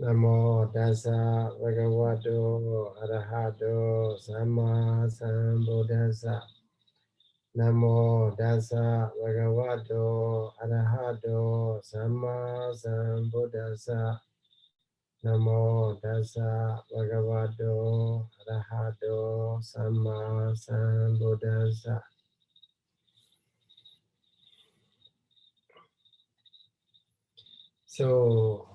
Namo Tassa Bhagavato Arahato Samma Sambuddhassa. Namo Tassa Bhagavato Arahato Samma Sambuddhassa. Namo Tassa Bhagavato Arahato Samma Sambuddhassa. So,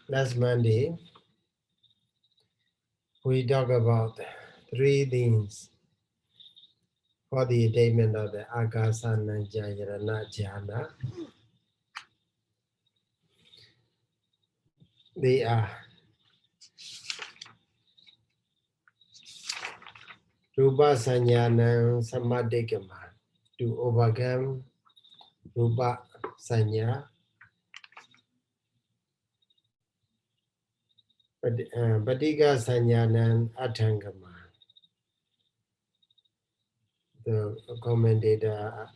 last Monday, we talked about three things for the attainment of the Akasanajayarana jhana. They are Rupa Sanyana Samadhikama, to overcome Rupa Sanya, Patika Sanyanan Atangama. The commentator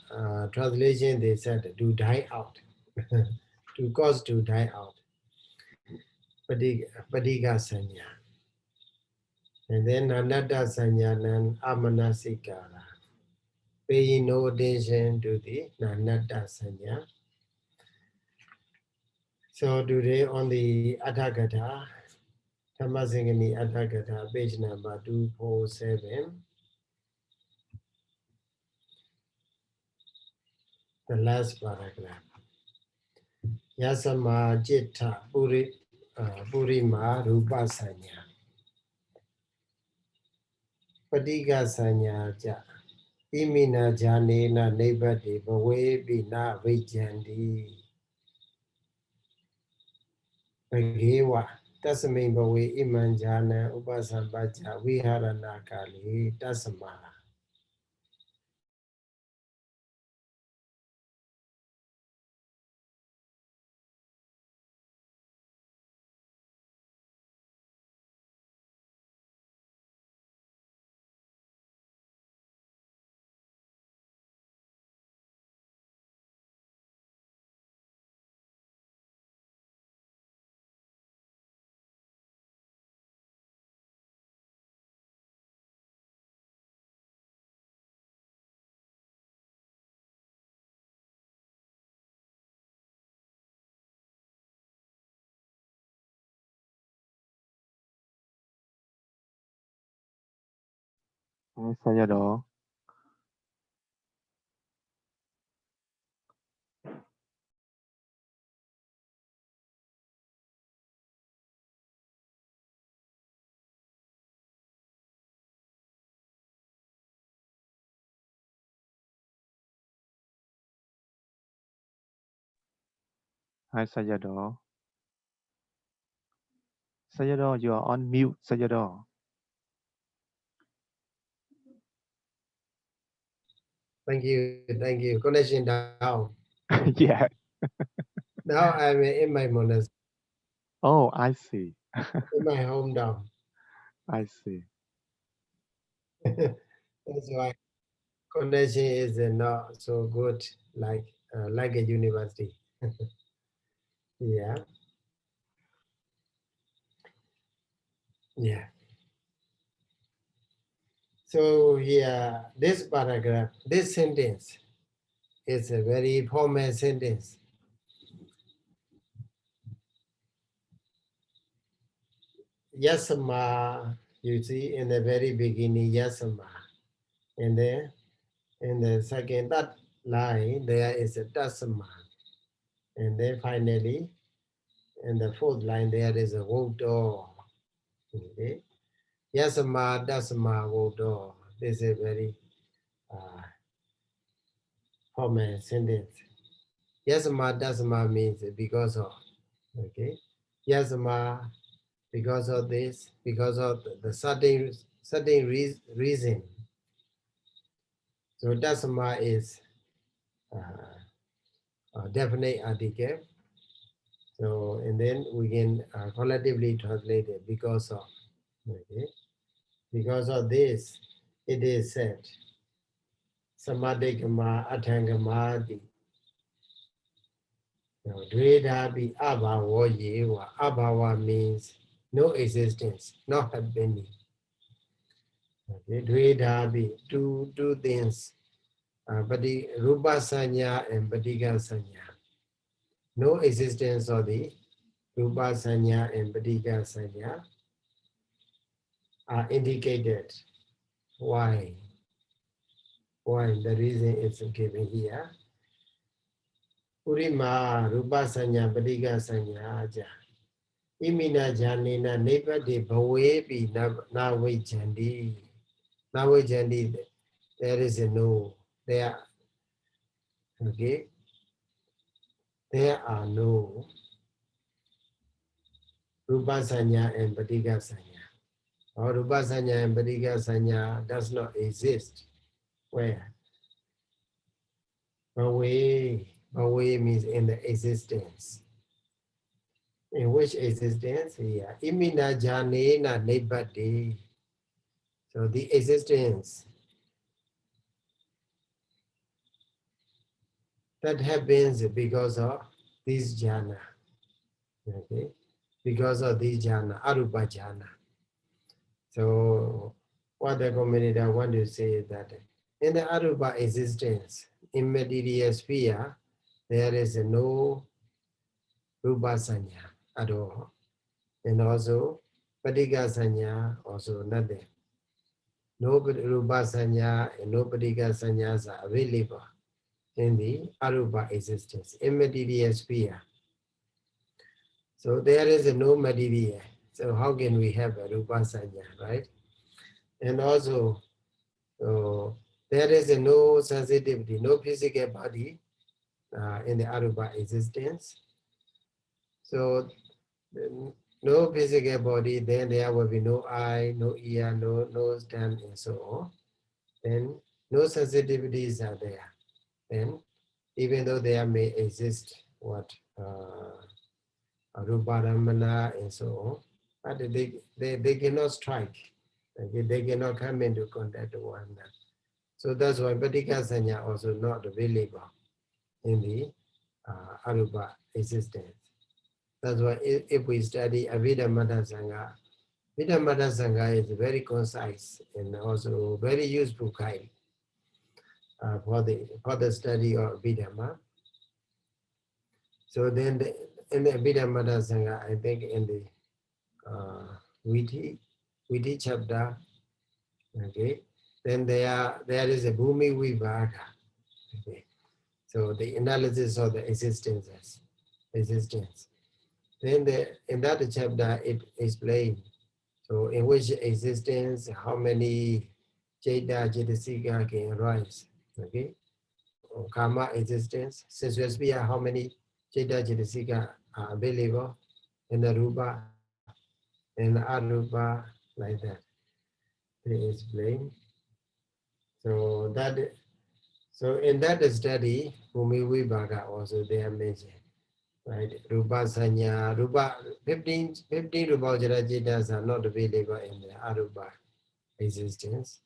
translation, they said to die out, to cause to die out. Patika Sanya. And then Anatta Sanyanan Amanasikara, paying no attention to the Anatta Sanya. So today on the Atthakatha, Dhammasaṅgaṇī Atthakatha, page number 247, the last paragraph. Yasama Citta Purima Rupa Sanya. Patika Sanya Ja. Imina Janena Nebati Bawe Bina Vijandi. Bagewa. Tasame Bawe Imanjana Upasambaja Viharana Kali Tasama. Hi, Sayadaw. Hi, Sayadaw. Sayadaw, you are on mute, Sayadaw. Thank you. Connection down. Yeah. Now I'm in my monastery, Oh, I see. in my hometown. I see. That's why connection is not so good like a university. Yeah, yeah. So here, this paragraph, this sentence is a very formal sentence. Yasama, you see in the very beginning, yasama. And then in the second that line, there is a tasama. And then finally, in the fourth line, there is a vodo. Okay. Yasama, dasama, vodo. This is a very formal sentence. Yasama, dasama means because of. Okay. Yasama, because of this, because of the certain reason. So dasama is a definite article. So and then we can collectively translate it because of. Okay. Because of this, it is said, Samadhikama Atthangama. Dvedapi abhava yewa. Abhava means no existence, not happening. Okay, Dvedapi, two things. Rupa sanya and Patika sanya. No existence of the Rupa sanya and Patika sanya are indicated. Why? Why? The reason is given here. Urima Rupa sanya Patika sanya aja. Imina janina nebati bhavepi navajandi. Navajandi, there is a no. There, okay? There are no Rupa sanya and Patika sanya. Or Rupa sanya and Patika sanya does not exist. Where? Bhave. Bhave means in the existence. In which existence? Yeah. Imina janina nebati. So the existence that happens because of this jhana. Okay? Because of this jhana, arūpajhānā. So what the commentator want to say is that in the arupa existence, in material sphere, there is no rupa sanya at all. And also patika sanya, also nothing. No rupa sanya and no patika sanyas are available in the arupa existence, in material sphere. So there is no material. So how can we have a rupa sanya, right? And also, there is no sensitivity, no physical body in the arupa existence. So no physical body, then there will be no eye, no ear, no nose, tongue, and so on. Then no sensitivities are there. Then even though there may exist what arūpāramana and so on, but they cannot strike. Okay? They cannot come into contact with one another. So that's why patika sanya also not available in the arupa existence. That's why if we study Abhidhamma Sangha, Abhidhamma Sangha is very concise and also very useful guide for the study of Abhidhamma. So then in the Abhidhamma Sangha, I think in the Viti chapter, okay, then there is a Bhumi Vibhaga. Okay. So the analysis of the existence. Then in that chapter it explains. So in which existence, how many Cetasika can arise. Okay. Karma existence, sensual sphere, how many Cetasika are available in the Rupa and Arupa, like that. They explain. So in that study, Bhumi Vibhaga also they are mentioned. Right, Rupa Sanya, Rupa 15 Rupavacara Cetas are not available in the Arupa existence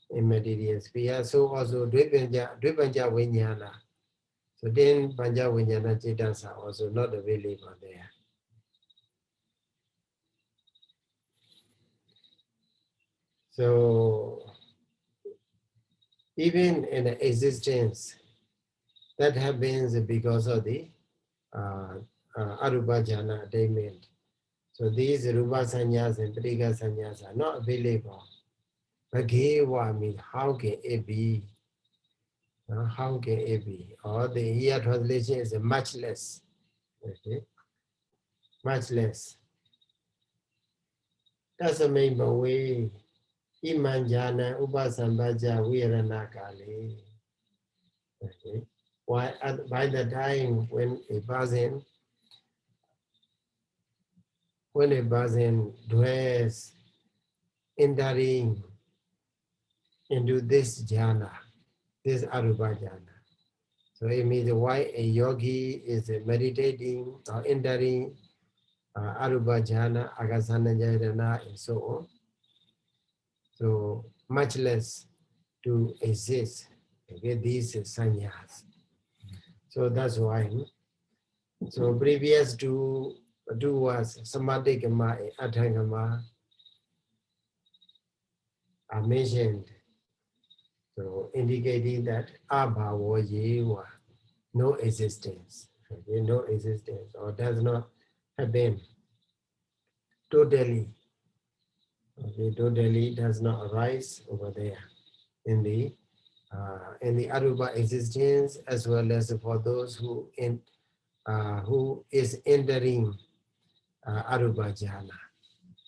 in material sphere. So also Dvipanja Vijnana. So then Panja Vijnana Cetas are also not available there. So even in the existence that happens because of the arūpajhānā attainment. So these Rupa Sanyas and Patika Sanyas are not available. Bhageva means how can it be? How can it be? Or the here translation is much less. Okay? Much less. That's the main way. Imanjana upasambaja viranakali. Okay? Why by the time when a person dwells entering into this jhana, this arupa jhana. So it means why a yogi is meditating or entering arūpa jhana, agasana jhana, and so on. So much less to exist. Okay, these sanyas. So that's why So previous two was samadhikama and atthangama are mentioned. So indicating that abhava yeva, no existence, okay, no existence, or does not happen totally. Okay, totally does not arise over there in the arupa existence, as well as for those who is entering arūpajhānā.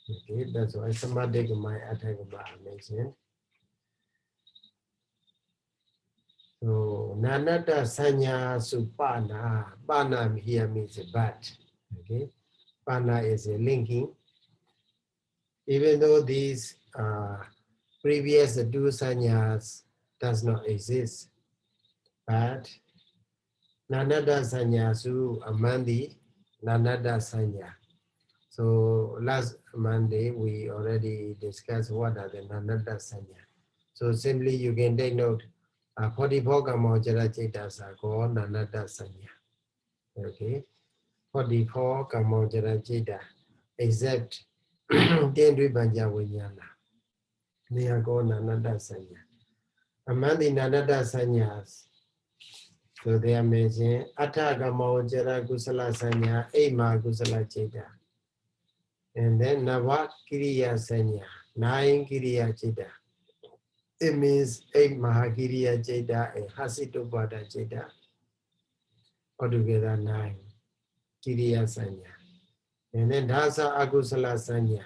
Okay, that's why samadhikama and atthangama are mentioned. So nanata sanya supana. Pana here means but. Okay, pana is a linking. Even though these previous two sanyas does not exist, but nanada sanya su amandi nanada sanya. So last Monday we already discussed what are the nanada sanya. So simply you can take note. 44 kamojara cetas are called nanada sanya. Okay, 44 kamojara ceta, except Dendri Banja Vinyana. They are called nanada sanya. Among the nanada sanyas, so they are mentioned Atta kamojara kusala sanya, Ema kusala ceta. And then Nava Kiriya Sanya, 9 Kiriya Cheda. It means 8 Mahakiriya Cheda and Hasitupada Cheda. Altogether 9 Kiriya Sanya. And then Dasa Agusala Sanya,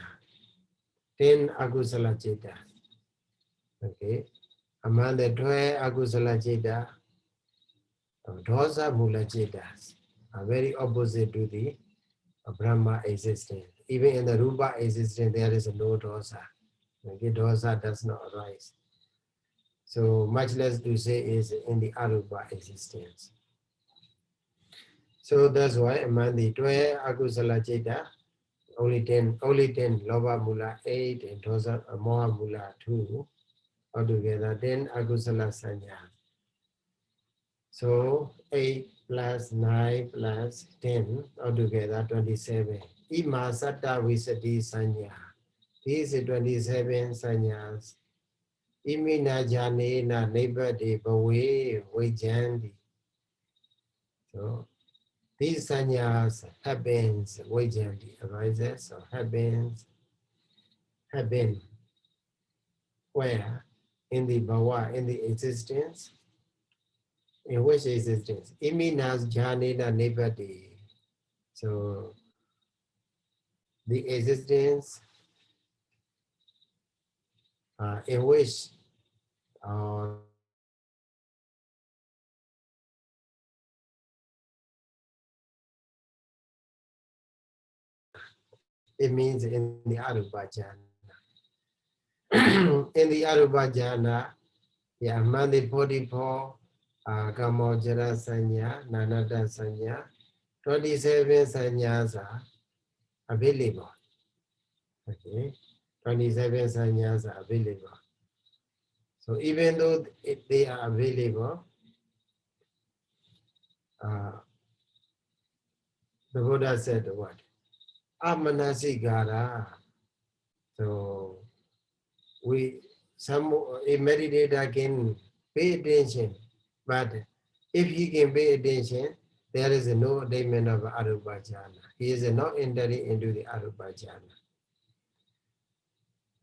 10 Agusala Cheda. Okay. Among the 12 Agusala Cheda, Dosa Mula Chedas are very opposite to the Brahma existence. Even in the Rupa existence, there is no dosa. Okay, dosa does not arise. So much less to say is in the arupa existence. So that's why among the 12 akusala ceta, only 10 loba mula 8 and dosa moha mula 2, altogether 10 akusala sanya. So 8 plus 9 plus 10, altogether 27. Ima satta visati sanya. These 27 sanyas. Imina jane na nebade bawe vajandi. So these sanyas happens vajandi arises or happen where in the bhava, in the existence, in which existence? Imina jane na nebade. So the existence in which it means in the arūpajhānāni. In the arūpajhānā, yeah, mandi 44 kamojara sanya, nanada sanya, 27 sanyas are available. Okay, 27 sanyas are available. So even though they are available, the Buddha said what? Amanasikara. So a meditator can pay attention, but if he can pay attention, there is no attainment of arūpajhānā. He is not entering into the arūpajhānā.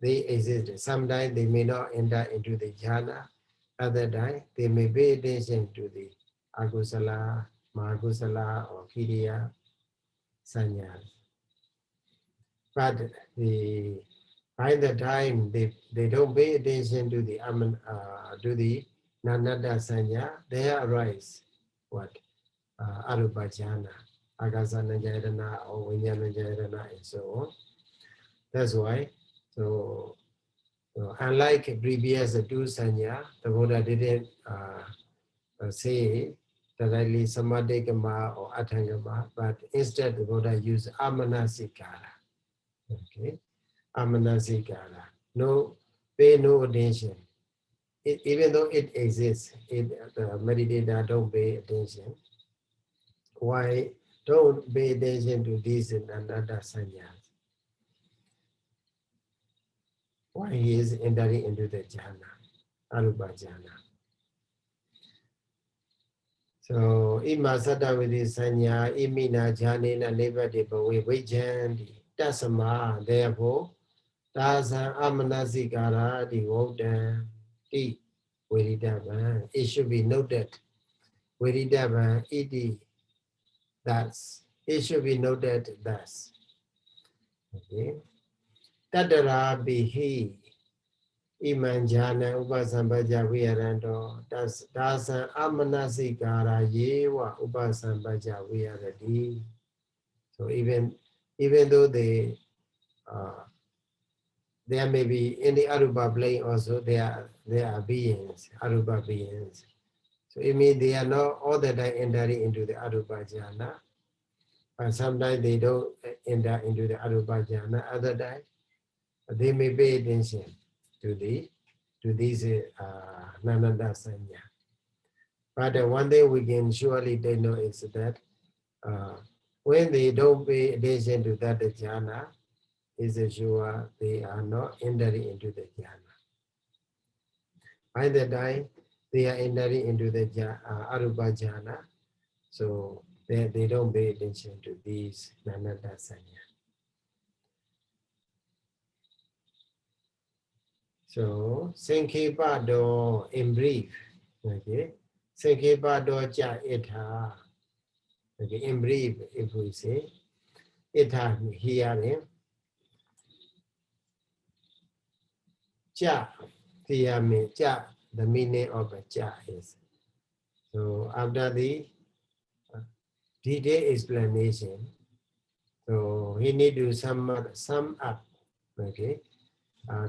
They exist. Sometimes they may not enter into the jhana. Other time they may pay attention to the akusala, mahakusala, or kiriya sanyas. But by the time they don't pay attention to the nanada sanya, they arise what? Arūpajhānā, akasana jayatana or viññāna jayatana and so on. That's why, so unlike previous two sanya, the Buddha didn't say directly samadhikama or atthangama, but instead the Buddha used amanasikara. Okay, amanasikara. No, pay no attention. Even though it exists, the meditator don't pay attention. Why? don't pay attention to these another sanyas. Why he is entering into the jhana, arūpajhānā. So, imasata with this sanya, imina jhanena nebati bhawe vijjanti tasama, therefore, tasa amanasikara di vodam ti viridabha. It should be noted. Viridabha iti, thus. It should be noted thus. Okay. Tattara bihi iman jhana upasambaja viharanto dasa amanasikara yewa upasambaja viharati. So even though there may be in the arupa plane also there are beings, arupa beings. So it means they are not all the time entering into the arupa jhana, but sometimes they don't enter into the arupa jhana. Other time they may pay attention to these nananda sanya. But one thing we can surely know is that when they don't pay attention to that jhana, is sure they are not entering into the jhana. By the time they are entering into the arupa jhana, so they don't pay attention to these nananda sanya. So, sankhepada in brief, okay, sankhepada cha itha, okay, in brief, if we say, itha hearing, cha, here cha, the meaning of a cha is. So, after the detailed explanation, so he need to sum up, okay,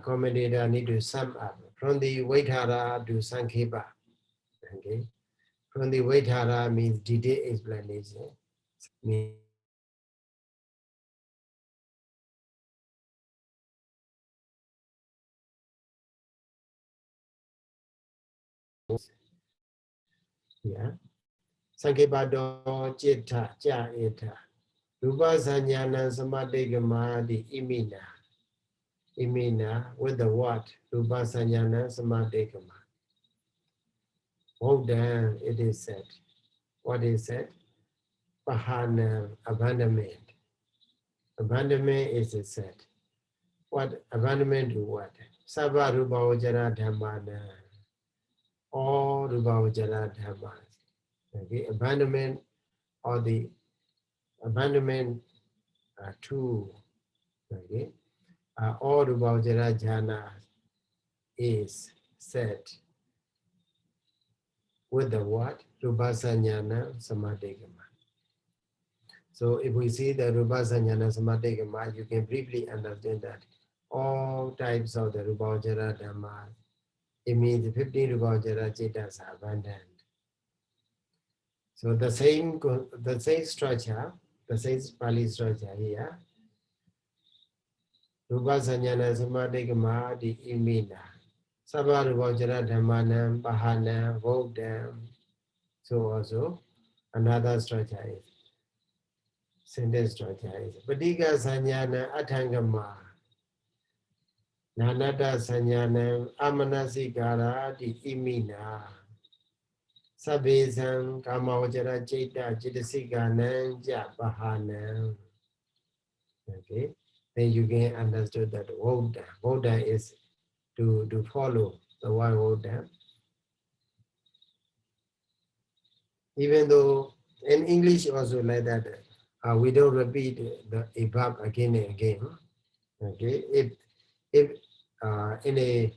commentator need to sum up from the Vaidhara to Sankhepa, okay. From the Vaidhara means detailed explanation. Means yeah. Sankhepada citta cha ita. Rūpāsanyāna samadhikama imina. Imina with the what? Rūpāsanyāna samadhikama. Vodam, it is said. What is said? Pahana, abandonment. Abandonment is said. What abandonment to what? Sabha arūpavacara dhammana. All arūpavacara dhammas. Okay, abandonment or the abandonment to, okay, all arūpavacara jhana is said with the what? Rūpāsanyāna samadhikama. So if we see the Rūpāsanyāna samadhikama, you can briefly understand that all types of the Rūpavacara Dhamma, it means 15 Rūpavacara Cetas are abandoned. So the same structure, the same Pali structure here, Rūpāsanyāna samadhikama di imina. Sabha Rūpavacara Dhammanam, Pahanam, Vodam. So also another structure is sentence structure is Patika Sanyana Atangama Nanata Sanyana Amanasikara di imina Sabesam Kamavajara Cheta Chitasikanam Japahanam. Okay, then you can understand that Voda. Voda is to follow the one Voda. Even though in English also like that, we don't repeat the above again and again. Okay, if in a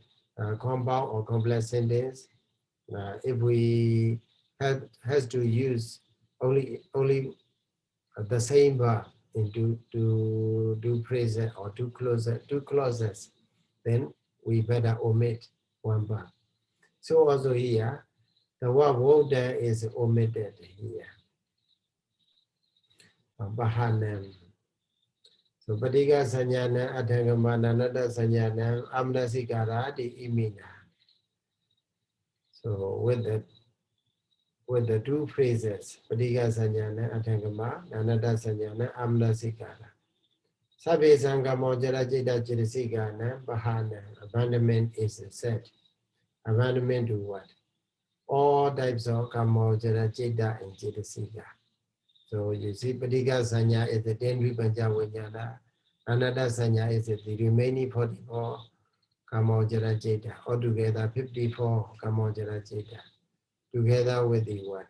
compound or complex sentence, if we has to use only the same verb into to present or two clauses, then we better omit one verb. So also here, the word Voda is omitted here. Bahanam. So Patika Sanyana Atangama Nanada Sanyana Amnasikara di imina. So with with the two phrases, Padika Sanyana Atangama, Nanada Sanyana, Amnasikara. Sabe Sangamo Jarajita Chirisigana, Bahana, abandonment is said. Abandonment to what? All types of Kamo Jarajita and Chirisiga. So you see, Padika Sanya is the 10 Vipanja Vajana, Anada Sanya is the remaining 44 Kamo Jarajita, altogether 54 Kamo Jarajita, together with the what?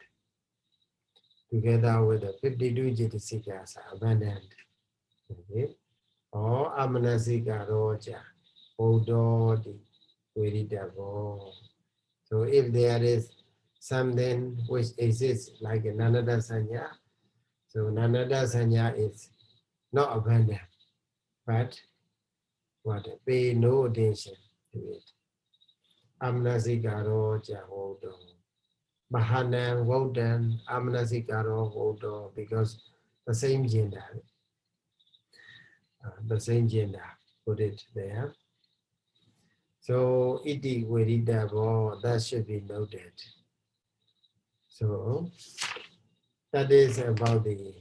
Together with the 52 Jitasikas abandoned. Okay? Or Amanasika Roja, Ododi, Veridavo. So if there is something which exists like a Nanada Sanya, so Nanada Sanya is not abandoned, but what? Pay no attention to it. Amanasika Roja, Odo. Bahanan, Wodan, Amanasikaro, Wodo, because the same gender. The same gender, put it there. So iti veridavo, that should be noted. So that is about the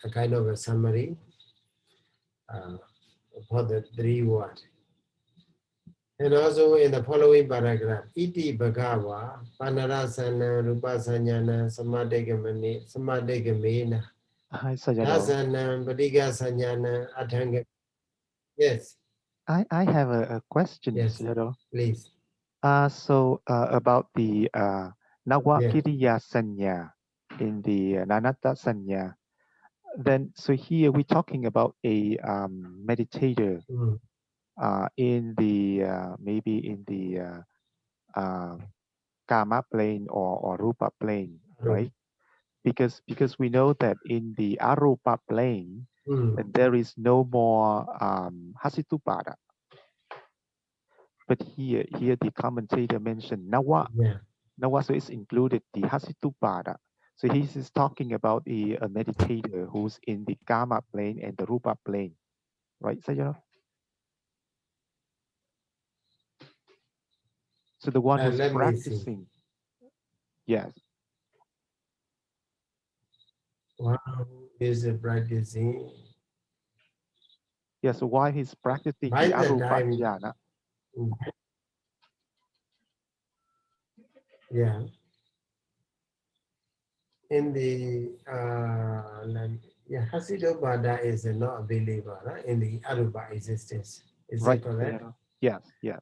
a kind of a summary for the 3 words. And also in the following paragraph, iti bhagava panarasana rupasanyana samadhigamena Hi, Sayadaw. dasana padika sanyana atanga. Yes. I have a question, Yes. Sayadaw. Please. So about the Nawa Yeah. Kiriya Sanya in the Nanata Sanya, then so here we're talking about a meditator in the maybe in the Kama plane or Rupa plane, right? Because we know that in the Arupa plane there is no more Hasitupada. But here the commentator mentioned Nawa. Yeah. Nawa, so it's included the Hasitupada. So he's is talking about a meditator who's in the Kama plane and the Rupa plane, right, Sayadaw? So the one who's Let practicing. Yes. Wow, is practicing. Yeah, so while he's practicing By the the time, arūpajhānāni. yeah, in the Hasiddhabhada is not a believer, right? In the Arupa existence. Is Right, that correct? Sayadaw? Yes, yes.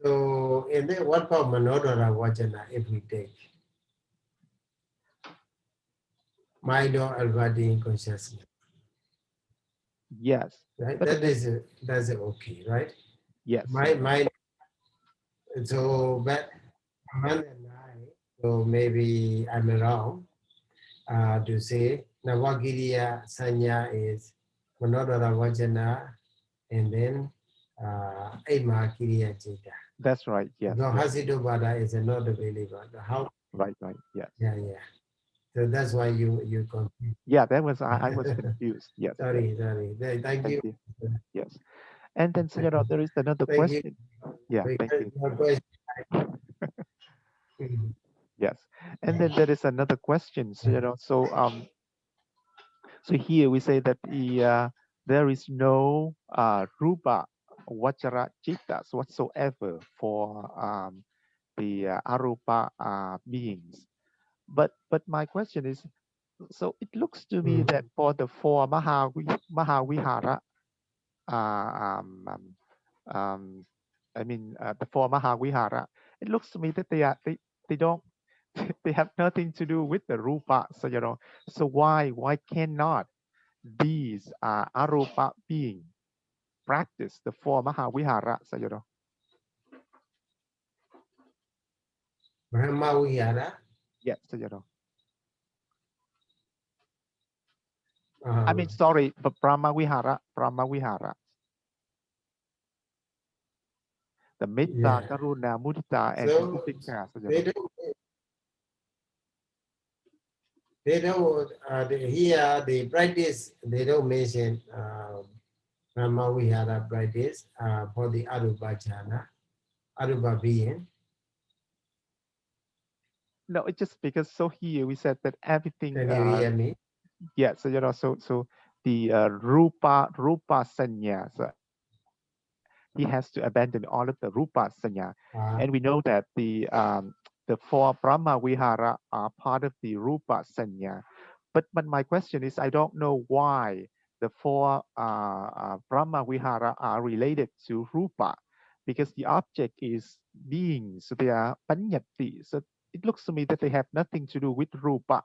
So in the what about Manodara Vajana if we take? Mind or Alvadi consciousness. Yes. Right? But That's okay, right? yes. Mind. So but and I, so maybe I'm wrong to say Navagiriya Sanya is Manodara Vajana and then Aima Kiriya Jita. That's right, yes. So Yes. Hasiddhabhada is not a believer. How? Right, yes. Yeah. So that's why you confused. Yeah, that was I was confused. Yes. Sorry. Thank you. Yes. And then Sayadaw, there is another Thank you. question. Yeah, thank you. Your question. Yes. And then there is another question, Sayadaw. So here we say that there is no rupa vachara chittas whatsoever for the arupa beings. But my question is, so it looks to me that for the 4 Mahavihara, the 4 Mahavihara, it looks to me that they don't they have nothing to do with the rupa. So why cannot these arupa being practice the 4 Mahavihara, Sayadaw? Brahmavihara? Yes, Sayadaw. Sorry, but Brahmavihara. The Metta, Karuna, Mudita, and Upekkha, Sayadaw. They don't, here the practice, they don't mention Brahma Vihara practice for the arūpajhāna, arūpa being. No, it's just because so here we said that everything. Can you hear me? Yeah, so so the rupa sanya. So he has to abandon all of the rupa sanya, and we know that the four Brahma Vihara are part of the rupa sanya. But my question is, I don't know why the four Brahma Vihara are related to rupa, because the object is beings, so they are panyati. So it looks to me that they have nothing to do with rupa.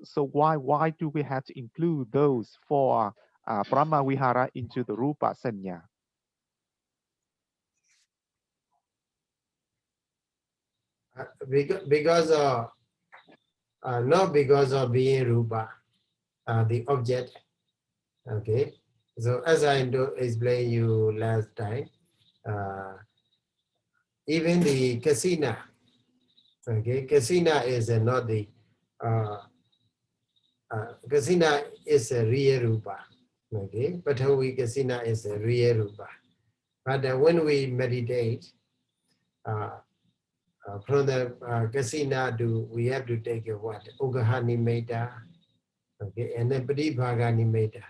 So why do we have to include those four Brahma Vihara into the rupa sanya? Because of not because of being rupa, the object. Okay, so as I explained you last time, even the kasina. Okay, kasina is not the kasina is a real rupa. Okay, but kasina is a real rupa. But when we meditate, from the kasina we have to take a what? Ugahani meta. Okay, and then Pradibhagani meta.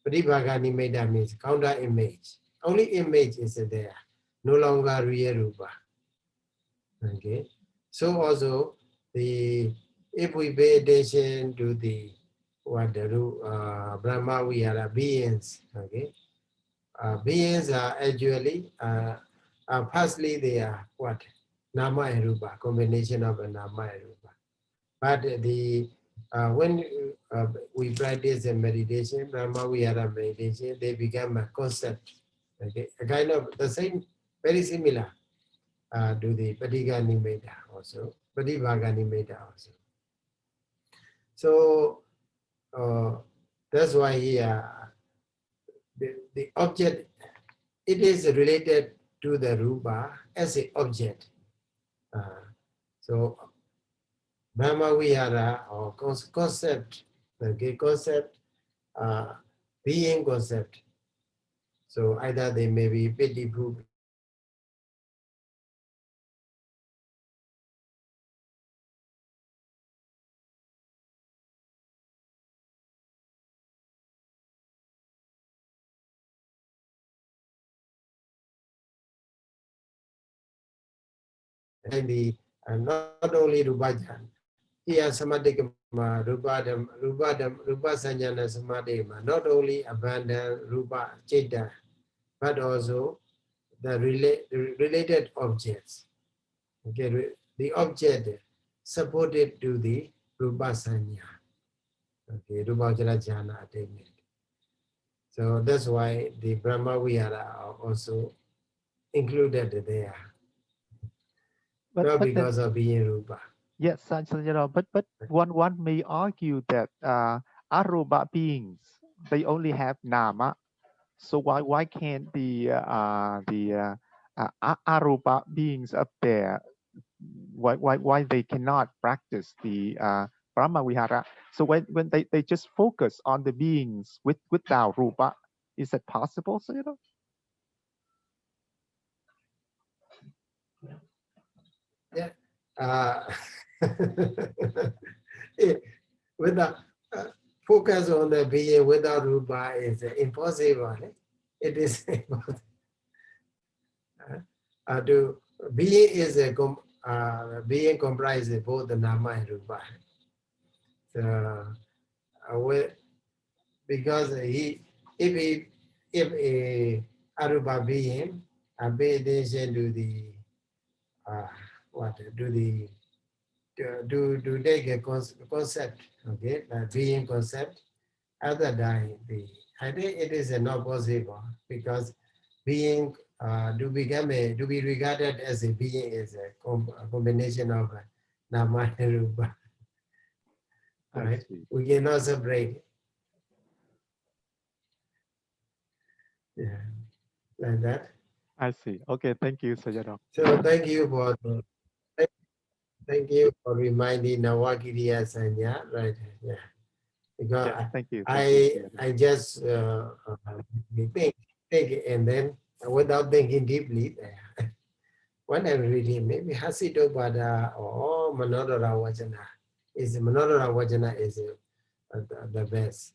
Pradibhagani meta means counter image. Only image is there, no longer real rupa. Okay, so also if we pay attention to the Brahma Vihara beings, okay, beings are actually firstly they are what? Nama and Rupa, combination of a Nama and Rupa. But when we practice a meditation, Brahma Vihara meditation, they become a concept, okay, a kind of the same, very similar to the Patika Nimeta also, Pradibhaga Nimeta also. So that's why here the object, it is related to the Rupa as an object. So Brahma Vihara or concept, okay, concept, being concept. So either they may be piti proof. And the not only Rupajhan, here Samadhikama, Rupa Sanyana Samadhikama, not only abandon Rupa Cheta, but also the related objects. Okay, the object supported to the Rupa Sanya. Okay, arūpajhānāni attainment. So that's why the Brahma Vihara are also included there. Not because of being Rupa. Yes, but one may argue that arupa beings, they only have nama. So why can't the arupa beings up there, why they cannot practice the Brahma Vihara? So when they just focus on the beings without rupa, is that possible, Sayadaw? Yeah. Without focus on the being without rupa is impossible. It is impossible. Being is being comprises both the nama and rupa. So because if a arupa being pay attention to the to take a concept, okay, being concept, other than I think it is not possible because being to be regarded as a being is a combination of nama and rupa. Right? We cannot separate. Yeah, like that. I see. Okay, thank you, Sayadaw. So thank you for reminding Nawagiriya Sanya, right? Yeah. Because Yeah, thank you. I just think and then without thinking deeply, when I read it, maybe Hasito Bada or Manodara Vajana is the best.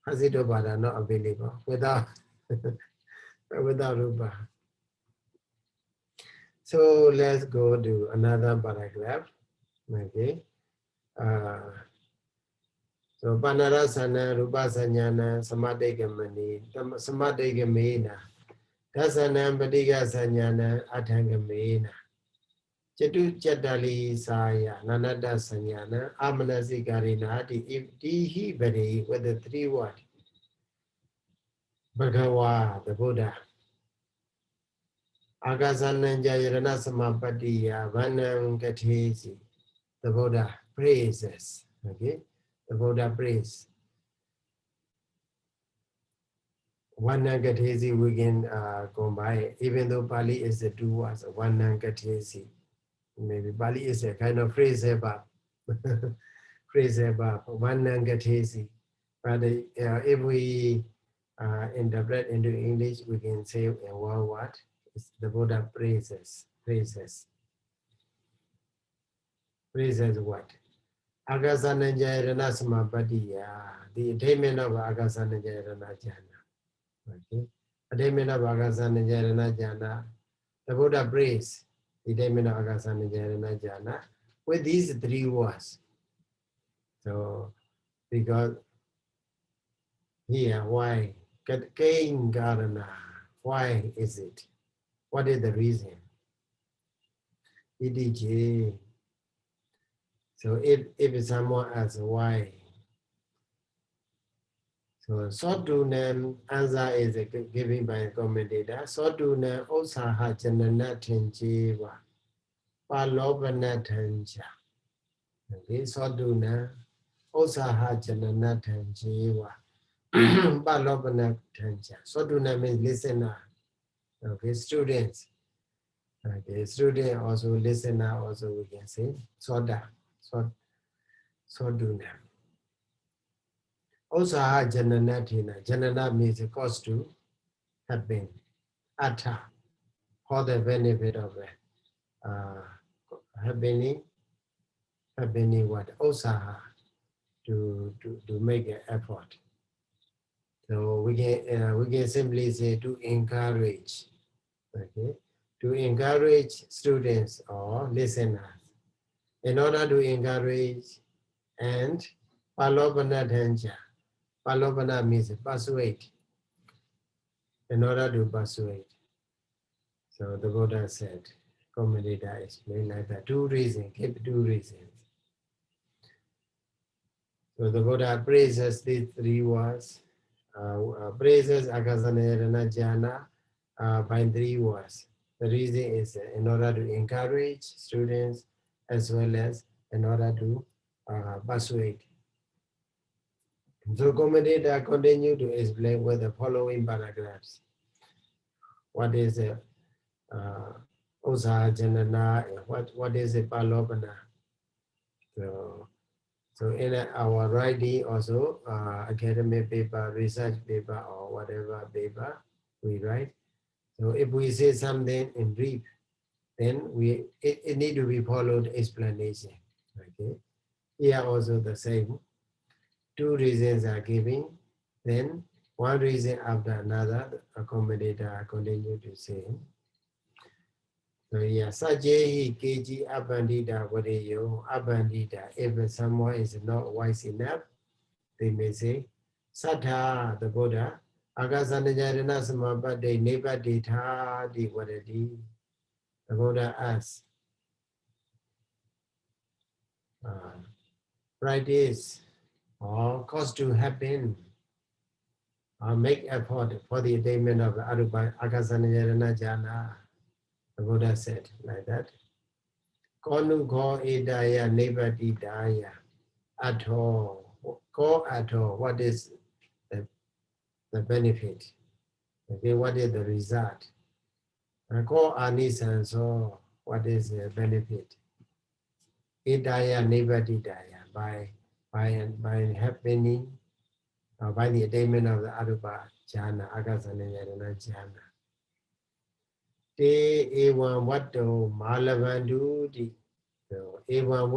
Hasito Bada not available without without Rupa. So let's go to another paragraph. Okay. So Panarasana Rupasanyana Samadhigamani Samadhigamena Dasana Padiga Sanyana Athangamena Chatu Chatali Saya Nanada Sanyana Amanasikarina Dihi Bari with the three words Bhagawa, the Buddha. Agasananja Yarana Samapatiya Vanam Katesi, the Buddha praises. Okay, the Buddha praise. Vanam we can combine, even though Pali is the two words, Vanam maybe Pali is a kind of phrase above. Phrase above, Vanam But if we interpret into English, we can say in one word, it's the Buddha praises. Praises what? Agasananjayarana samapatiya, the attainment of Agasananjayarana jhana. Okay? Attainment of Agasananjayarana jhana. The Buddha prays the attainment of Agasananjayarana jhana with these three words. So, because here, why? Karana. Why is it? What is the reason? EDJ. So if someone asks why, so Sotunan answer is given by a commentator. Sotunan Osaha Janana Tenjiva Palobana Tanja. Okay, Sotunan Osaha Janana Tenjiva Palobana Tanja. Sotunan means listener. Okay, students. Okay, student also listener also we can say Soda. Soduna. Osaha Janana Tina. Janana means a cause to happen. Atta, for the benefit of happening what? Osaha, to make an effort. So we can simply say to encourage. Okay, to encourage students or listeners. In order to encourage and palopana danja. Palopana means persuade. In order to persuade. So the Buddha said, commentator explained like that. Two reasons, keep two reasons. So the Buddha praises these three words, praises Akasanayana Jhana by three words. The reason is in order to encourage students as well as in order to persuade. So commentator continue to explain with the following paragraphs. What is Osa Janana, what is a Palopana? So in our writing also, academic paper, research paper, or whatever paper we write. So if we say something in brief, then it need to be followed explanation. Okay. Here also the same. Two reasons are given, then one reason after another, the commentator continue to say. So yeah, Sajehi Keji Abandita Vadeyo Abandita. If someone is not wise enough, they may say, Sattha, the Buddha, Agasanajayana Samapade Nebadita Di Vadadi. The Buddha asks, practice or cause to happen, make effort for the attainment of Agasanajayana Jhana. The Buddha said like that. Konu ko edaya nebadidaya. At all, go at all. What is the benefit? Okay, what is the result? Go anisanso, what is the benefit? Idaya nebadidaya, by happening by the attainment of the arūpajhānā, akasana jhana. Te evam vatto malavandu di. So evam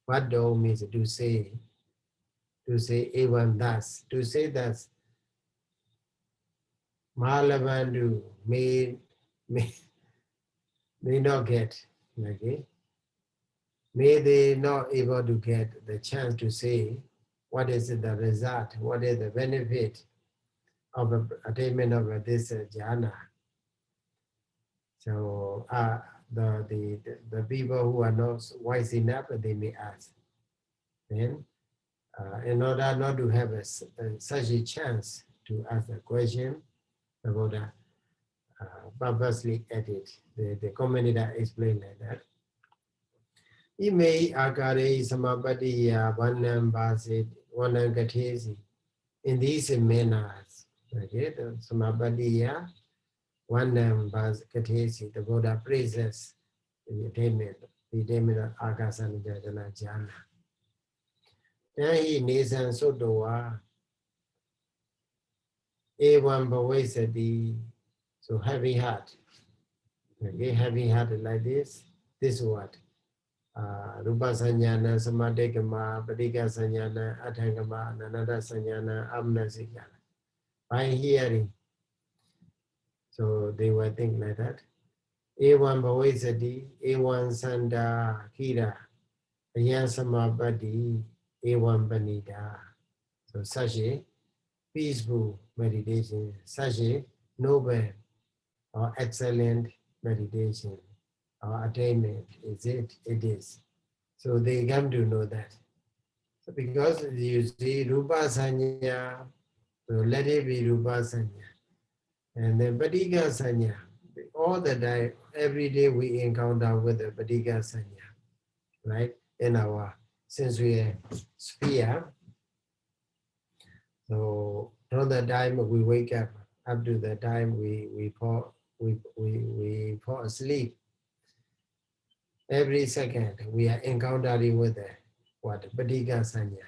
vatto means to say evam thus, to say thus. Malavandu may not get, okay? May they not able to get the chance to say what is the result, what is the benefit of the attainment of this jhana. So the people who are not wise enough, they may ask. Then, in order not to have such a chance to ask a question, the Buddha purposely added. The commentator explained like that. Ime akare samapatiya vanam basit vanam katesi. In these manners, okay, the samapatiya vanam basit katesi, the Buddha praises the attainment of akasana jhana. Then he nisan sotowa evam bhavesati. So heavy heart. Okay, heavy heart like this. This is what? Rupa sanyana, samadhikama, padika sanyana, atthangama, nanada sanyana, amnasikana. By hearing. So they were thinking like that. Evam bhavesati, evam sanda kira, ayasamabadi, evam panida. So such a peaceful meditation, such a noble or excellent meditation or attainment, is it? It is. So they come to know that. So because you see Rupa Sanya, so let it be Rupa Sanya. And then Padika Sanya, all the time, every day we encounter with the Padika Sanya, right? In our sensory sphere. So from the time we wake up to the time we fall asleep, every second we are encountering with the what? Padika Sanya,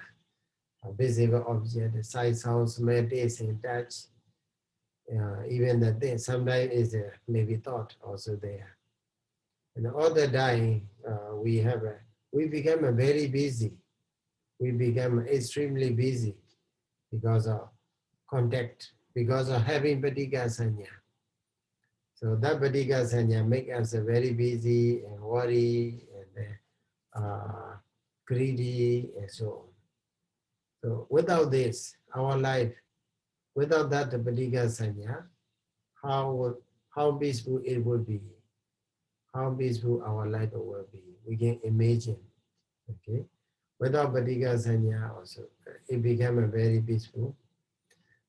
a visible object, the sight, sound, smell, taste, and touch. Even the thing, sometimes is maybe thought also there. And all the time we become very busy. We become extremely busy because of contact, because of having Padika Sanya. So that Padika Sanya make us very busy and worry and greedy and so on. So without this, our life, without that Padika Sanya, how peaceful it would be, how peaceful our life will be. We can imagine, okay? Without Padika Sanya also, it became a very peaceful.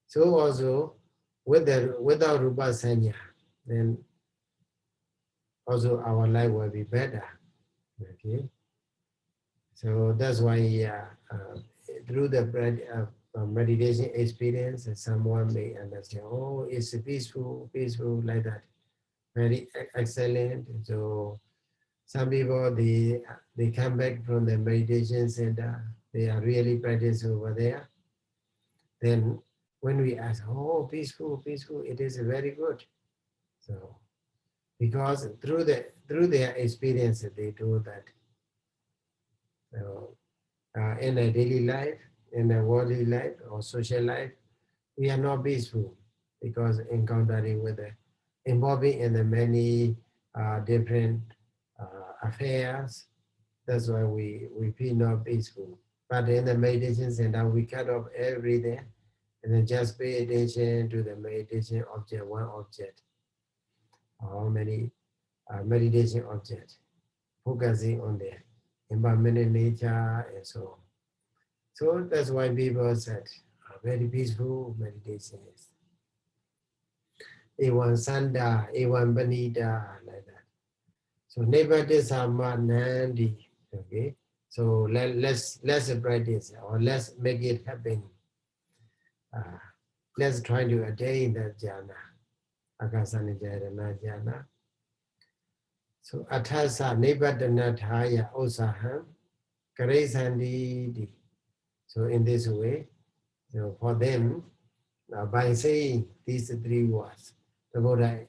So also, without Rupa Sanya, then also our life will be better, okay? So that's why through the meditation experience, someone may understand, oh, it's peaceful like that, very excellent. So some people, they come back from the meditation center, they are really practiced over there. Then when we ask, oh, peaceful, it is very good. So because through their experience, they do that. So in a daily life, in a worldly life or social life, we are not peaceful because encountering with involving in the many different affairs. That's why we feel not peaceful. But in the meditation center, we cut off everything and then just pay attention to the meditation object, one object, or many meditation objects, focusing on the impermanent nature and so on. So that's why people said very peaceful meditation is. Ewan Sanda, Ewan Banida, like that. So Nevadesamanandi, okay. So let's practice or let's make it happen. Let's try to attain that jhana, akasana jhana. So Athasa Nebadanathaya Osaham Karesandi. So in this way, So for them, by saying these three words, the Buddha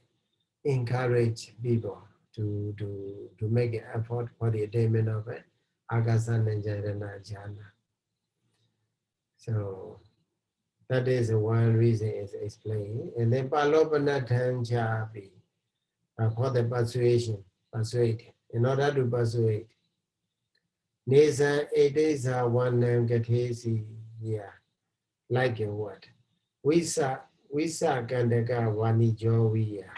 encourage people to make an effort for the attainment of it. Akasana Jayana Jhana. So that is one reason is explained. And then Palopana Tanchapi, for the persuade. In order to persuade. Nesa it is a one name Gatesi, yeah, like a word. Visa Kandaka Wani Joviya.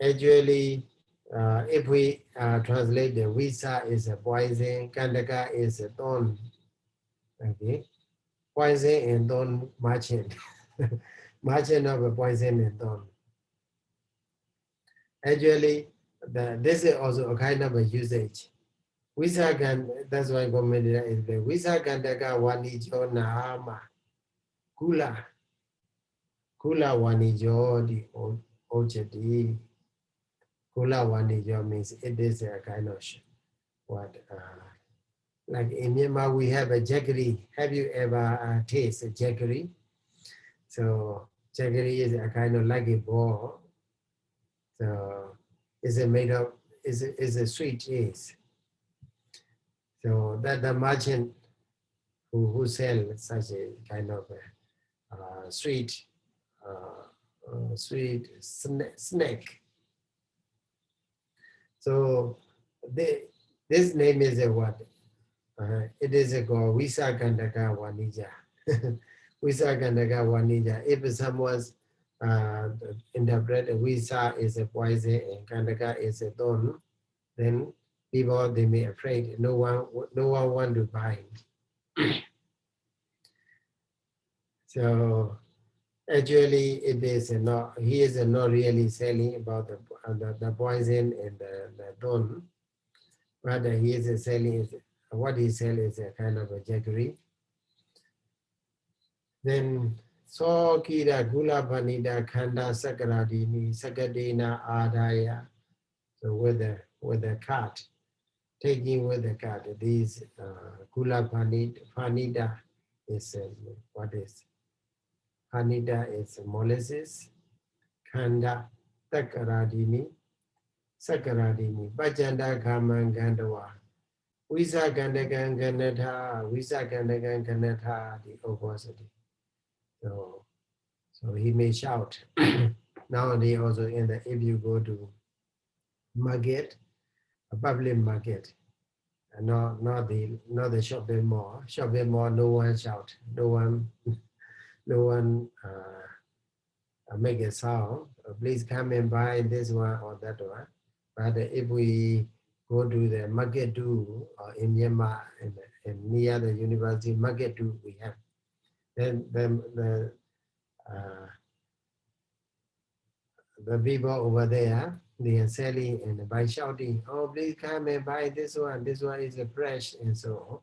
Actually, if we translate the visa is a poison, Kandaka is a thorn. Okay, poison and thorn merchant, merchant of a poison and thorn. Actually, this is also a kind of a usage. Visa can, that's why Gomedira is the Visa Kandaka Wanijo Nahama Kula Wanijo the Ojedi. Kula Wanijo means it is a kind of what like in Myanmar we have a jaggery. Have you ever tasted a jaggery? So jaggery is a kind of like a ball. So is it made of is a sweet cheese. So that the merchant who sell such a kind of sweet snack. So this name is a what? It is a called Visa Kandaka Wanija. Visa Kandaka Wanija. If someone's interpret Visa is a poison and Kandaka is a thorn, then people they may afraid. No one want to buy. So actually, it is not. He is not really selling about the poison and the thorn. Rather, he is selling what he sells is a kind of a jaggery. Then so kira gula vanida khanda sakaradini sakadena adaya. So with the cart, taking with the cart, these gula vanida is what is vanida is molasses, khanda sakaradini bhajanda kaman gandawa. Visa gandagan ganatha, visa gandagan ganatha, the opposite. So he may shout. Nowadays also if you go to market, a public market, not the shopping mall. Shopping mall, no one shout, no one make a sound. Please come and buy this one or that one. But if we go to the market too, or in Myanmar and near the university market too, we have. Then the people over there, they are selling and by shouting, "Oh, please come and buy this one. This one is a fresh," and so on.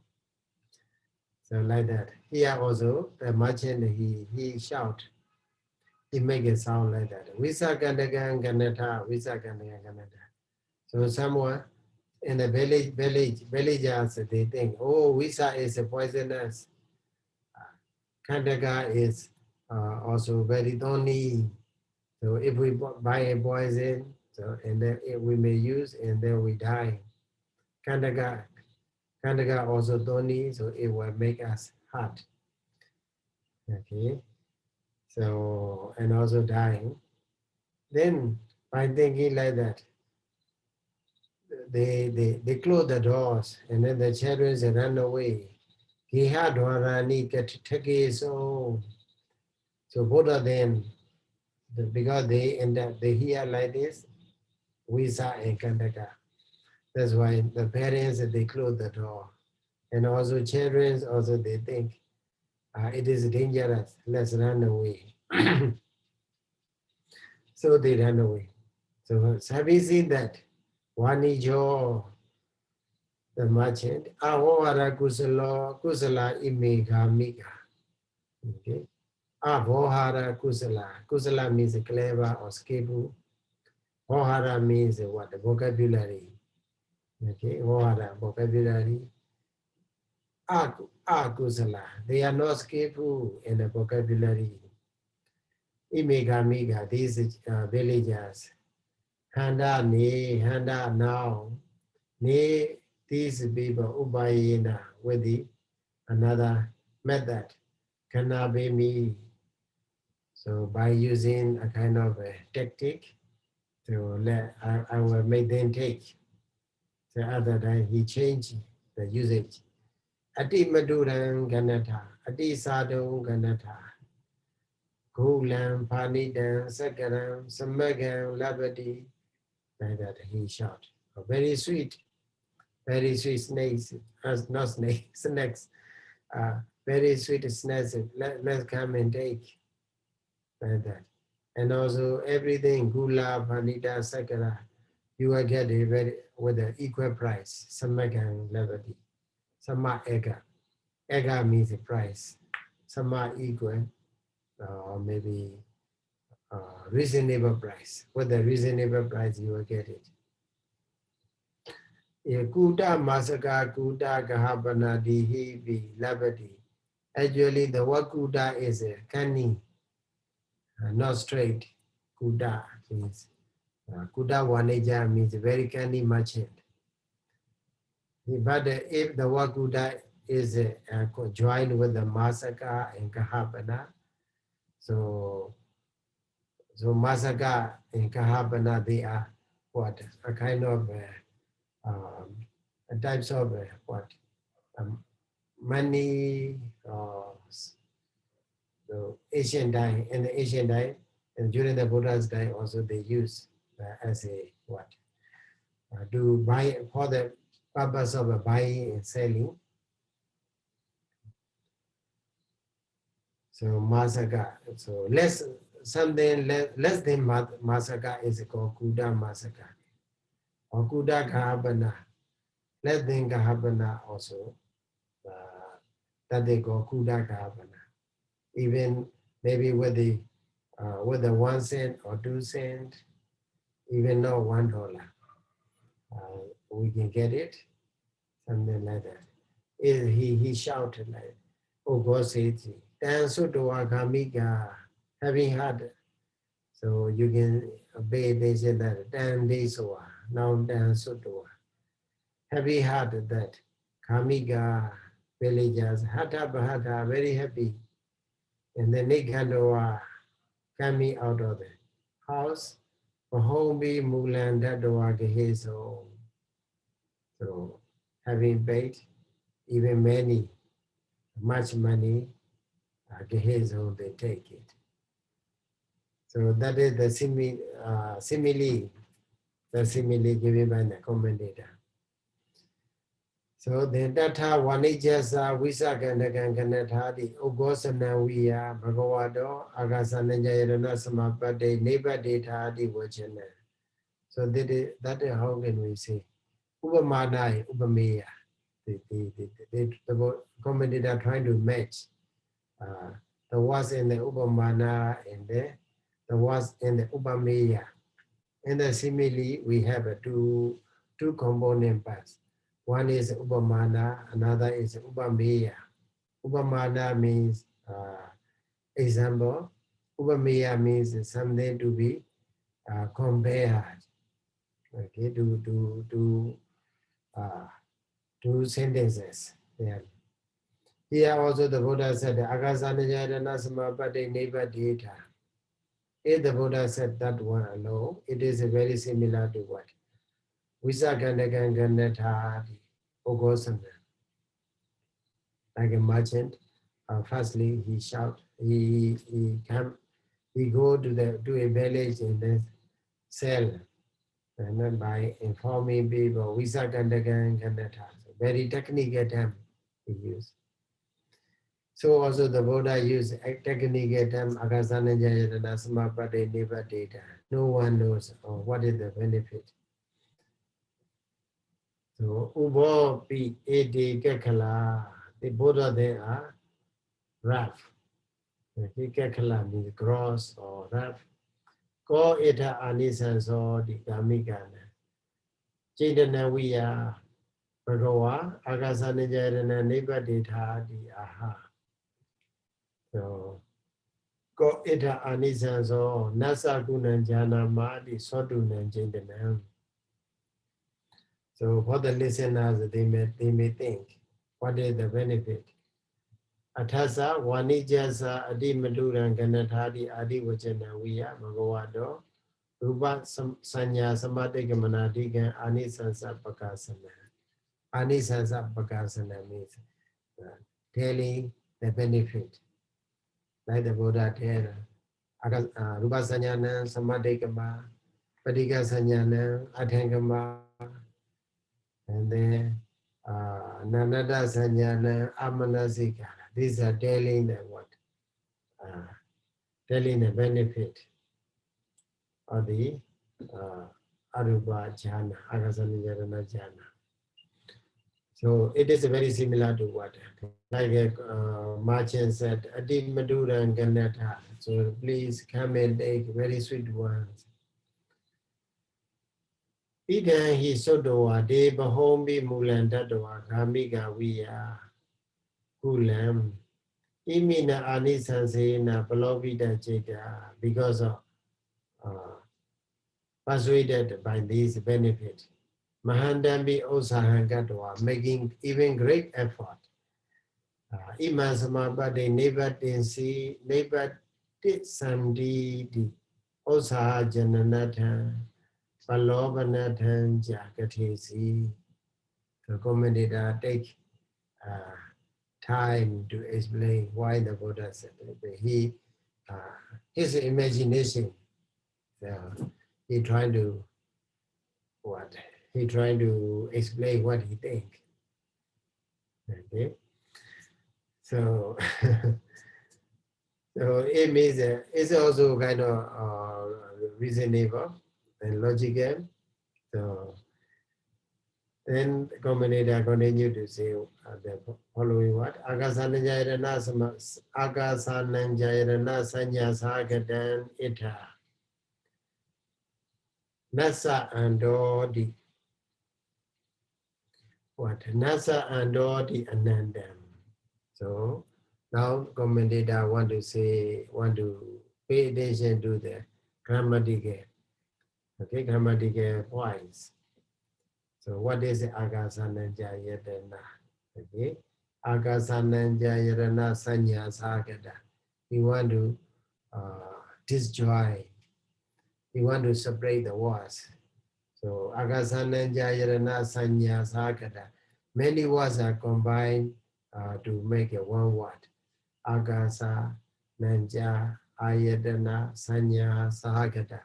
So like that. Here also, the merchant he shout. He make a sound like that. Visa Gandagan Ganata, Visa Gandagan Ganata. So someone in the villagers they think, oh, Visa is a poisonous. Kandaga is also very thorny. So if we buy a poison, so and then we may use and then we die. Kandaga also thorny, so it will make us hurt. Okay. So and also dying. Then by thinking like that, they close the doors and then the children run away. Kiha dwarani take so Buddha then because they hear like this, Visa and Kandaka. That's why the parents they close the door. And also children also they think it is dangerous, let's run away. So they run away. So have you seen that? Wanijo, the merchant, Kusala Imega. Okay. Kusala means clever or skillful. Vohara means what? The vocabulary. Okay, vocabulary. akusala. They are not skillful in the vocabulary. Imegamiga, these villagers. Handa ni, handa now. Ni, these people ubayina with the another method. Cannot be me. So by using a kind of a tactic to let I will make them take. The other time he changed the usage. Ati maduran ganata, ati sadung ganata, gulam, panidam, sakaram, samagam, labadi. Like that he shout. Very sweet snakes, not snakes, snakes. Very sweet snacks. Let's come and take. Like that. And also everything, gula, panida, sakara, you will get it very with an equal price. Samagam, labadi. Sama ega. Ega means the price. Sama equal, or maybe reasonable price. With a reasonable price, you will get it. Kuta masaka kuta kahabana dihi labadi. Actually, the word kuta is a canny, not straight. Kuta means kuta waneja means very canny merchant. But if the word kuta is joined with the masaka and kahabana, so masaka and kahabana, they are what? A kind of a types of what? Money, the Asian time, in the Asian time, and during the Buddha's time also they use as a what? To buy for the purpose of buying and selling. So masaka, so less something less than masaka is called kuda masaka. Or kuda kahabana. Less than kahabana also. That they call kuda kahabana. Even maybe with the 1 cent or 2 cent, even not $1, we can get it, something like that. He shouted like, "Oh God, says, having had." So you can obey. They said that Dan Desoa, now Dan Sotoa. Having had that, Kamiga villagers, Hata Bahata, very happy. And then Nikandoa coming out of the house, Pahombi Mulan Dadoa Geheso. So having paid even much money, Geheso, they take it. So that is the simile, the simile given by the commentator. So the data wanijasa visakandakanathadi ugosanawiya bhagavado agasanajayana samapade nebadethadi vachana. So that is how can we say Upamanai, Upameya. The commentator trying to match the words in the Upamana and the words in the Upameya. In the simile, we have two component parts. One is Upamana, another is Upameya. Upamana means example. Upameya means something to be compared. Okay, two sentences. Yeah. Here also the Buddha said, Agasanajayana samapade nebadeta. If the Buddha said that one alone, it is very similar to what? Visakandakanathadi Ogosana. Like a merchant, firstly he shout, he go to a village and then sell. And then by informing people, Visakandakanathadi. Very technical term he used. So also the Buddha used technical term Agasanajayana samapade nebadeta. No one knows what is the benefit. So Ubo Pi Edi Kekala, the Buddha they are rough. Kekala means gross or rough. Ko Eta Anisan so the Gamigana. Chidana we are Bhagawa Agasanajayana Nibadita di aha. So go ita anisanso nasa gunanjana madi sodunan jindanam. So for the listeners, they may think, what is the benefit? Athasa wanijasa adi maduran ganatadi adi vajana viya bhagavado rupa sanya samadhigamanadigan anisansa pakasana. Anisansa pakasana means telling the benefit. Like the Buddha tell, rupa sanyana samadhigama, padika sanyana adhangama, and then nanada sanyana amanasika. These are telling the what? Telling the benefit of the arūpajhānāni, agasanijayana jhana. So it is very similar to what? Like a merchant said, Adi Madura and Ganata. So please come and take very sweet ones. Idan he sodoa de bahombi mulandadoa kamiga viya kulam. Imina anisansena palobida cheta because of persuaded by these benefits. Mahandambi osahangadwa, making even great effort. Imasamabade nevatinsi nevatit samdidi osaha jananathan palobanathan jakatesi. The commentator take time to explain why the Buddha said it. His imagination, he trying to what? He trying to explain what he think. Okay. So, so it means it's also kind of reasonable and logical. So then the commentator continue to say the following what? Agasananjayana sanya sagadan ita. Nasa andodi. What? Nasa andodi anandam. So now commentator want to pay attention to the grammatical, okay, grammatical points. So what is agasananjayana? Okay, agasananjayana sanya sagada. We want to disjoin. We want to separate the words. So agasananjayana sanya sagada. Many words are combined to make a one word. Agasa, Nanja, Ayadana, Sanya, Sahagata.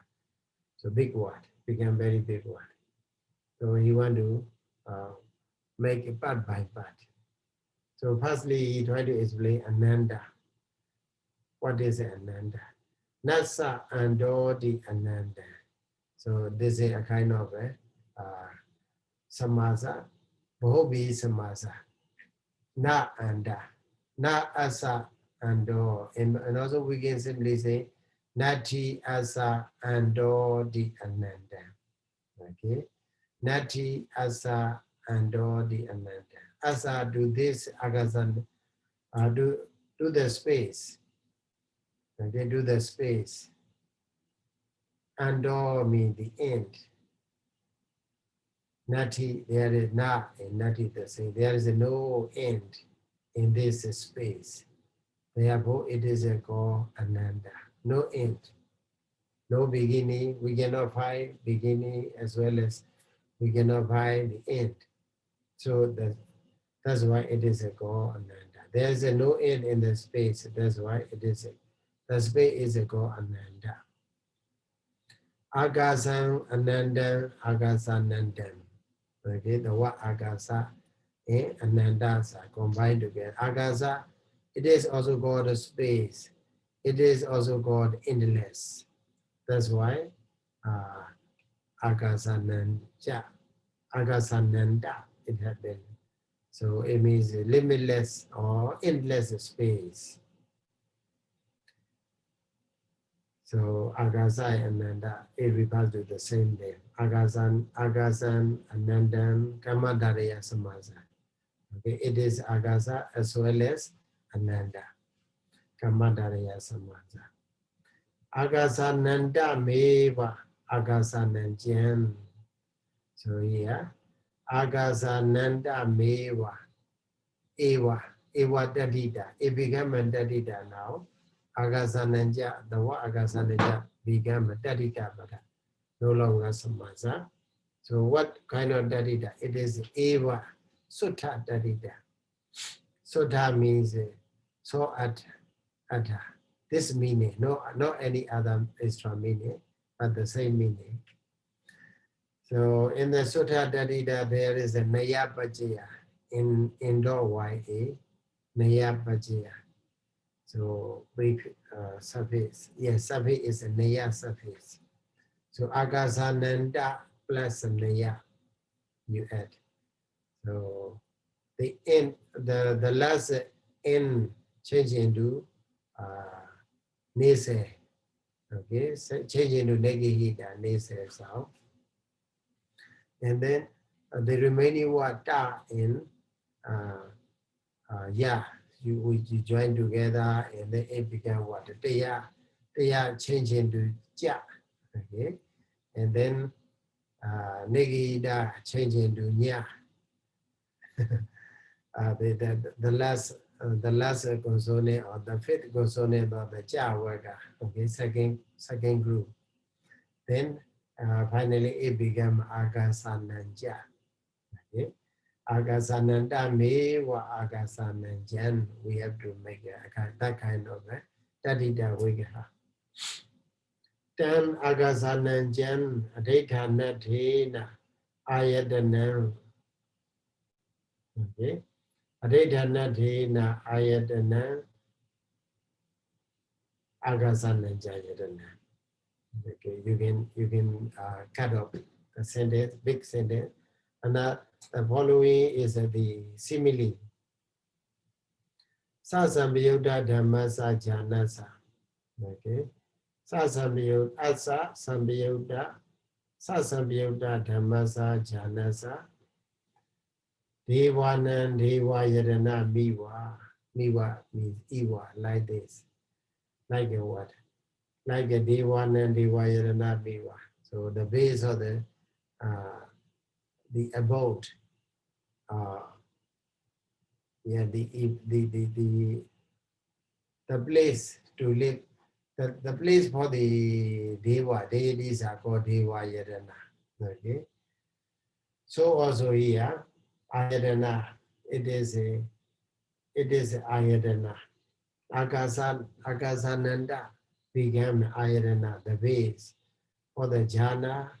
So big word, become very big word. So he want to make it part by part. So firstly, he tried to explain Ananda. What is Ananda? Nasa andodi Ananda. So this is a kind of samasa, Bhobi samasa. Na anda. Na asa ando. And also we can simply say Nati asa ando di ananda. Okay. Nati asa ando di ananda. Asa do this agasan do the space. Okay, do the space. Ando means the end. Nati, there is na and nati the same. There is no end in this space. Therefore, it is a called ananda. No end, no beginning. We cannot find beginning as well as we cannot find the end. So that's why it is a called ananda. There is no end in the space. That's why it is the space is a called ananda. Agasam anandam, agasanandam. Okay, the word agasa and ananda are combined together. Agasa, it is also called a space. It is also called endless. That's why agasananda, it has been. So it means limitless or endless space. So Agasa and Ananda, it refers to the same name. Agasan, Anandam, Kamadaraya Samasa. Okay, it is Agasa as well as Ananda, Kamadaraya Samasa. Agasa Nanda Meva, Agasa Nanjan. So here, Agasa Nanda Meva, Ewa, Ewa Dadida. It became a Dadida now. Agasananja, the word Agasananja became a Dadida, but no longer Samasa. So what kind of Dadida? It is Eva Sutta Dadida. Sutta means so at this meaning, no any other extra meaning, but the same meaning. So in the Sutta Dadida, there is a Naya Pajaya in Indo YA, Naya Pajaya. So brief surface. Yes, surface is a Naya surface. So Agasananda plus Naya, you add. So the end, the last N change into Nese. Okay, so change into Negahida, Nese sound. And then the remaining word Ta in Ya. You join together and then it became what? Teya change into Ja. Okay. And then Negida change into Nya. The last consonant or the fifth consonant of the Ja word. Okay, second group. Then finally it became Agasananja. Okay. Agasananda me wa Agasananjan. We have to make that kind of Tadida Vigraha. Tan Agasananjan Adetanathena Ayadanam. Okay. Adetanathena Ayadanam Agasananjayadana. Okay, you can cut off the sentence, big sentence. And the following is the simile. Sasamyuddha dhammasa janasa. Okay. Sasamyuddha asa samyuddha. Sasamyuddha dhammasa janasa. Devanan deva yadana miwa. Miwa means iwa, like this. Like a what? Like a devanan deva yadana miwa. So the base of the abode. Yeah, the place to live, the place for the deva, deities are called deva yadana. Okay. So also here, ayadana, it is ayadana. Akasananda became ayadana, the base for the jhana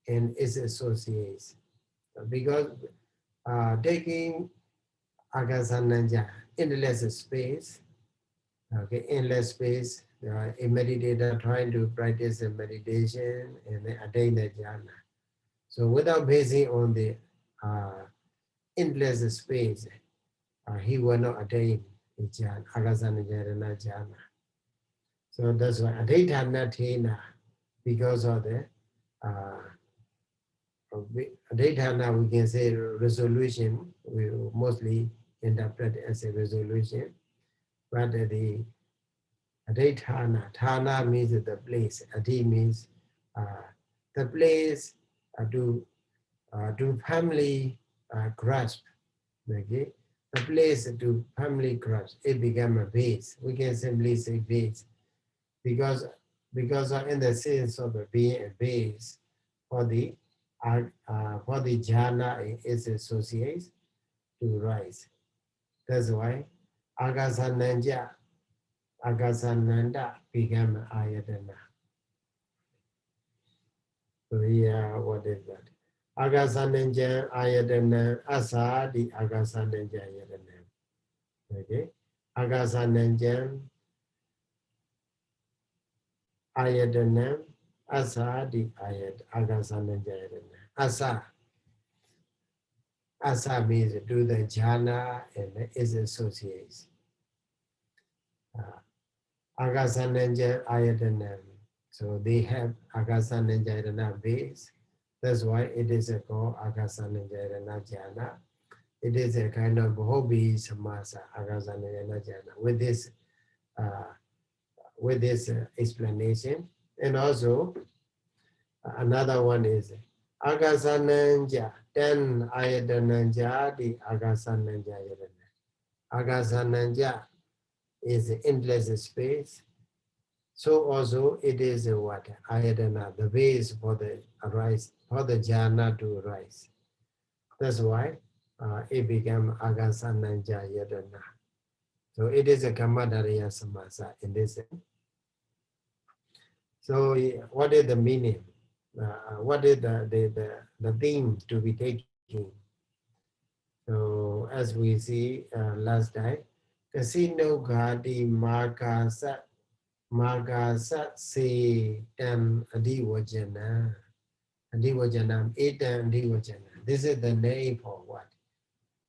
and its associates. Because taking Agasananja, endless space, okay, endless space, a meditator trying to practice a meditation and attain the jhana. So without basing on the endless space, he will not attain the jhana, Agasananja jhana. So that's why Adhaitana Thena, because of the Adhaitana, we can say resolution, we mostly interpret as a resolution, but the Adhaitana, Thana means the place, Adhi means the place to firmly grasp, okay? The place to firmly grasp, it became a base. We can simply say base, because in the sense of being a base for the jhana and its associates to rise. That's why Agasananda became ayadana. So here, what is that? Agasananja ayadana asa di Agasananja ayadana. Okay, Agasananja ayadana asa di Agasananja ayadana. Asa means do the jhana and its associates. Agasananja ayadana. So they have Agasananjayana base. That's why it is called Agasananjayana Jhana. It is a kind of hobby samasa Agasananjayana Jhana with this explanation. And also another one is Agasananja, then Ayadananja, the Agasananja Yadana. Agasananja is endless space. So also it is what? Ayadana, the base for the arise, for the jhana to arise. That's why it became Agasananja Yadana. So it is a Kamadariya Samasa in this sense. So what is the meaning? What is the theme to be taking? So as we see last time, Kasino Gadi Markasa Margasa se tam adiwajana. Adiwajanam etam adiwajana. This is the name for what?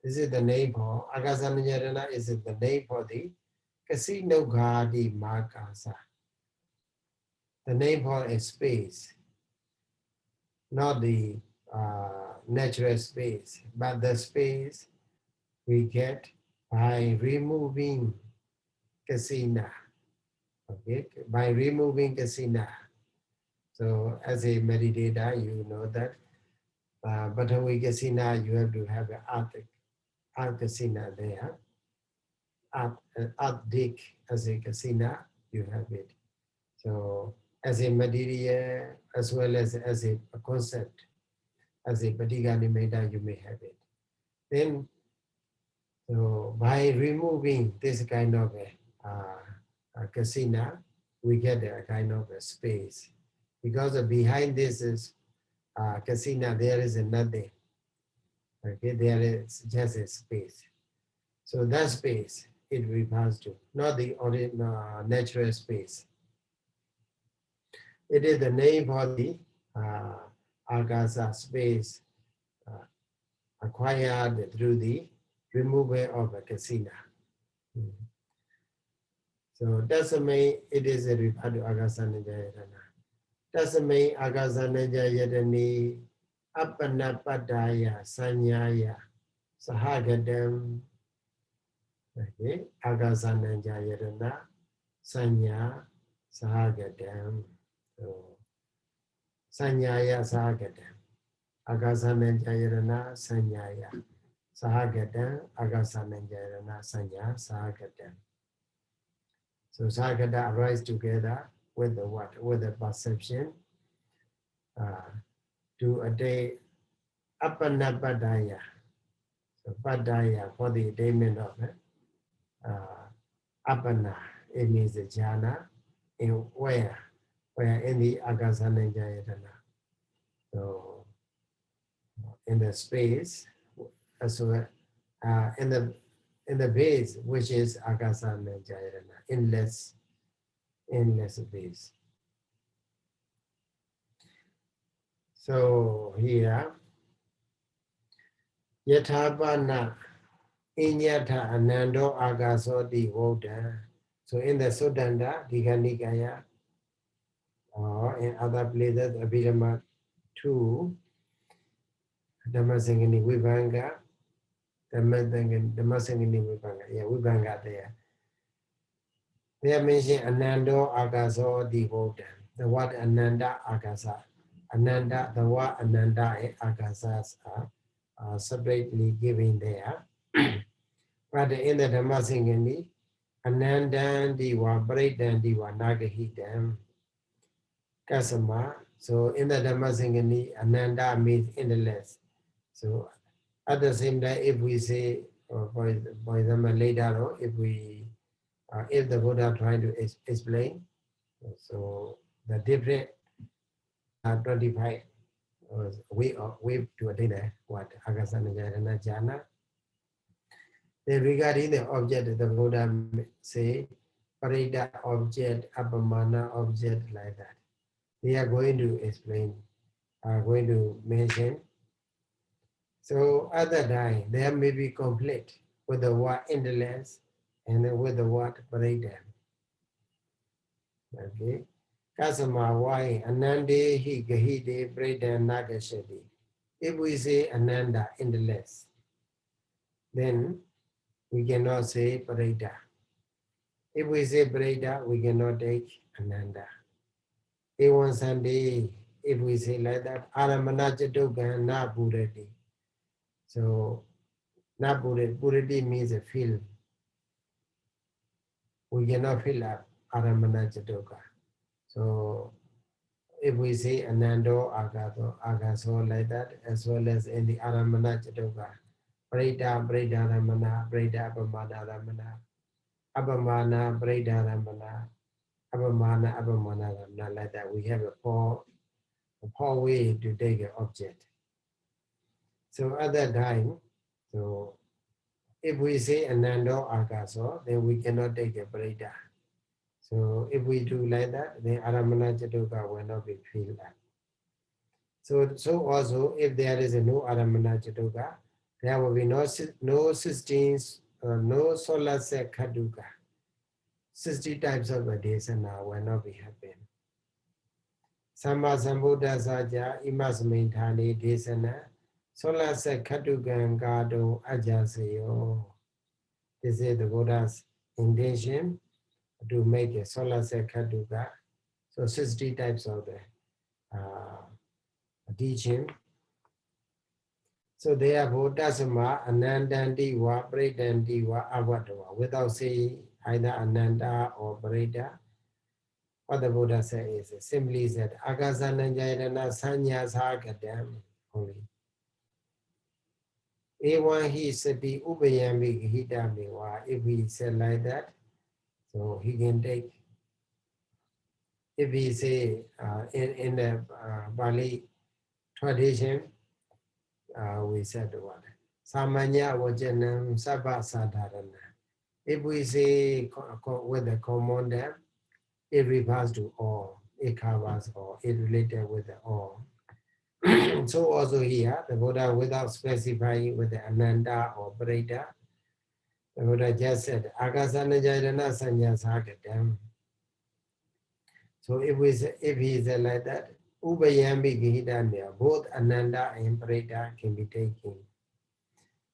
This is the name for Agasananjayana is the name for the Kasino Gadi Margasa. The name for a space, not the natural space, but the space we get by removing kasina. Okay, by removing kasina. So as a meditator, you know that but we kasina, you have to have an art kasina there. Art dik as a kasina, you have it. So as a material, as well as a concept, as a patika nimitta, you may have it. Then, so by removing this kind of a kasina, we get a kind of a space. Because behind this is kasina, there is nothing. Okay, there is just a space. So that space, it refers to, not the natural space. It is the name for the Agasa space acquired through the removal of a kasina. So that's the main, it is a referred to Agasananjayana. That's the main Agasananjayadani Apanapadaya Sanyaya Sahagadam. Okay, Agasananjayadana Sanya Sahagadam. So Sanyaya Sahagadam. Agasananjayana Sanyaya Sahagadam. Agasananjayana Sanya Sahagadam. So Sagada arise together with the what? With the perception to attain Apanapadaya. So Padaya for the attainment of Apana. It means the jhana. In where in the Agasananjayana. So in the space, so in the base, which is Agasananjayana, endless base. So here, Yathabana Inyatha Anando Agaso Di Voda. So in the Sudanda, Dikanikaya, or in other places, Abhidhamma 2, Dhammasaṅgaṇī Vibhanga, Dhammasaṅgaṇī Vibhanga, yeah, Vibhanga there. They are mentioning Anando Agaso Divoda. The word Ananda Agasa. Ananda, the word Ananda and Agasas are separately given there. But in the Dhammasaṅgaṇī, Anandan Diva, Braidan Diva, Nagahidam, Kasama. So in the Dhammasaṅgaṇī, Ananda means endless. So at the same time, if we say, for example, later on, if the Buddha trying to explain, so the different 25 way to attain what Agasananjayana jhana. Then regarding the object, the Buddha say, Parida object, Apamana object, like that. They are going to explain, are going to mention. So at that time, there may be conflict with the word endless and with the word Parida. Okay. Kasama why Anande hi gahide Breda Nagashadi. If we say Ananda endless, then we cannot say Breda. If we say Breda, we cannot take Ananda. Ewan Sunday, if we say like that, Aramana Jadoga na Burati. So na Burati means a fill. We cannot fill up Aramana Jadoga. So if we say Anando Agaso like that, as well as in the Aramana Jadoga, Breda Ramana, Breda Abamana Ramana, Abamana, Breda Ramana, Abamana Ramana, like that. We have a poor way to take an object. So at that time, so if we say Anando Agaso, then we cannot take a Breda. So if we do like that, then Aramana Jadoga will not be filled up. So also, if there is a no Aramana Jadoga, there will be no 16s, no soḻasakkhattukāni. 60 types of adesana will not be happening. Samma Sambuddhasa imasmintani desana soḻasakkhattukāni gādō ajasayo. This is the Buddha's intention to make a soḻasakkhattukāni. So 60 types of the teaching. So therefore, Dasama, Anandanti wa Predanti wa Avadava, without saying either Ananda or Breda. What the Buddha said is simply said, Agasananjayana Sanya Sagadam only. Ewan he sati Ubayami Hidamiwa, if he said like that, so he can take. If he say in the Bali tradition, we said what? Samanya Vajanam Sabha Sadharana. If we say with the common term, it refers to all, it covers all, it related with the all. So also here, the Buddha, without specifying with the Ananda or Breda, the Buddha just said, Agasanajayana Sanya Sagadam. So if he said like that, Ubayambi Gihidanya, both Ananda and Breda can be taken.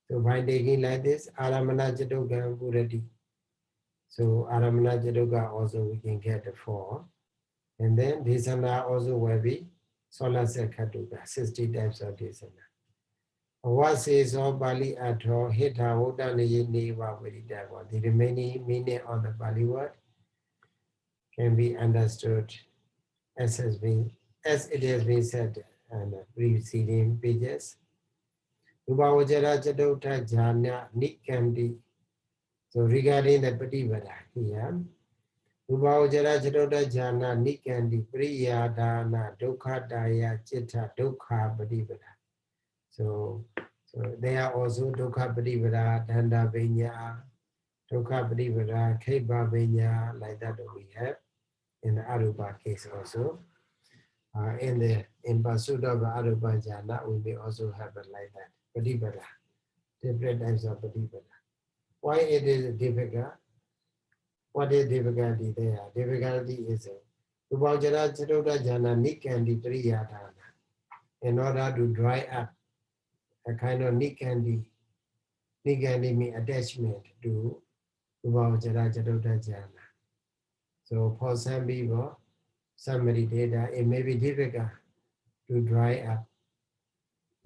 So by taking like this, Aramana Jadoga Burati. So Aramana Jadoga also we can get 4. And then Desana also will be soḻasakkhattukāni, 60 types of Desana. What says of Bali Atho, Hita Vodani Neva Veditava. The remaining meaning of the Bali word can be understood as it has been said in the preceding pages. Arūpāvacarakusalaṃ Nikandi. So regarding the Patipada here, Arūpāvacarakusalaṃ Nikandi Priyādana Dukkha Citta Dukkha Patipada. So there are also Dukkha Patipada, Danda Vinya, Dukkha Patipada, Khepa Vinya, like that we have in the Arūpa case also. In pursuit of arūpajhānāni, we may also have it like that. Patipada, different types of patipada. Why it is difficult? What is difficulty there? Difficulty is Arūpāvacarakusalaṃ Nikandi Priyādana. In order to dry up a kind of Nikandi means attachment to Arūpāvacarakusalaṃ. So for some people, some meditators, it may be difficult to dry up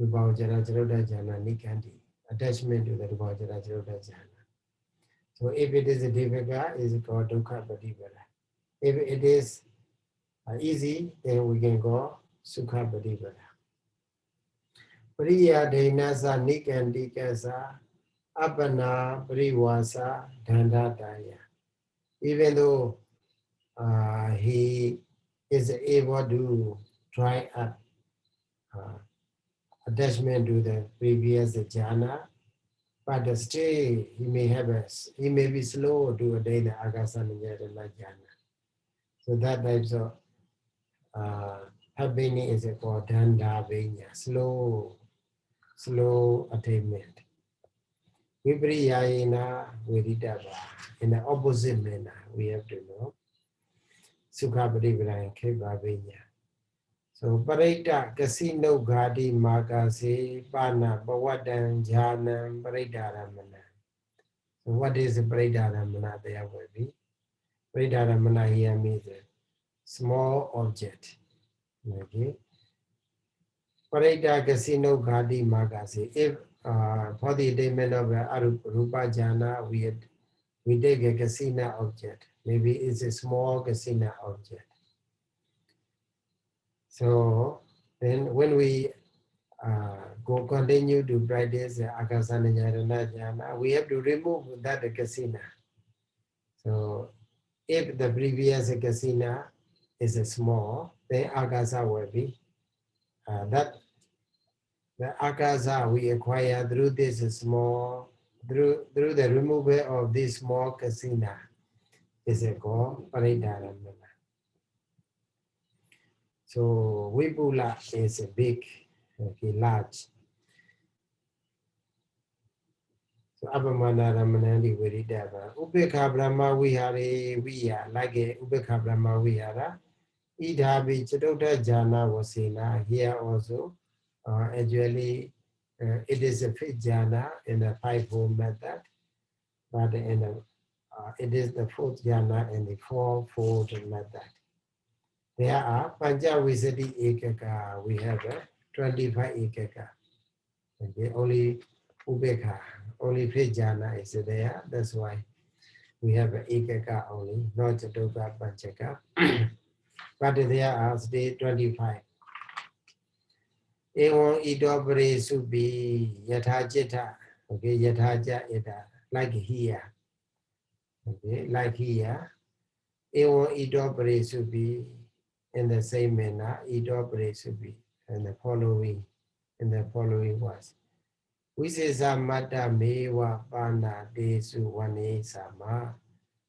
Arūpāvacarakusalaṃ Nikandi, attachment to the Arūpāvacarakusalaṃ. So if it is difficult, it's called Dukkha Patipada. If it is easy, then we can go Sukha Patipada. Priyādhanasa Nikandi Kasa Apana Privasa Dhandataya. Even though he is able to dry up attachment to the previous jhana, but still he may be slow to attain the Agasanajayana jhana. So that types of happiness is called Dhanda Vinya, slow attainment. Vipriyayana Viridava, in the opposite manner, we have to know. Sukha Parivaraya Khipa Vinya. So Parita Kasino Gadi Magasi Pana Bawadan Jhanam Paridaramana. So what is the Paridaramana there will be? Paridaramana here means a small object. Okay. Parita Kasino Gadi Magasi. If for the attainment of arūpajhānā, we take a kasina object. Maybe it's a small kasina object. So then when we continue to practice akasana jnana, we have to remove that kasina. So if the previous kasina is a small, then akasa will be that the akasa we acquire through this small, through the removal of this small kasina is called paridharamana. So vipula is a big, okay, large. So abhamana ramanandi viridava. Upekha brahma vihare viya, like upekha brahma vihara. Idhabi cittuppādakaṇḍaṃ jhana vasena. Here also, actually, it is a fifth jhana in the fivefold method, but in the, it is the fourth jhana in the fourfold method. There are Panchavisati Ekaka, we have 25 Ekaka. Okay, only Ubekha, only fifth jhana is there. That's why we have Ekaka only, not Cittuppādaka Panchaka. But there are still 25. Ewan idobare subi yatha. Okay, yatha ita, like here. Okay, like here. Ewan idobare subi in the same manner, idobare subi, and the following words. Visesa mata mewa pana desu wane sama.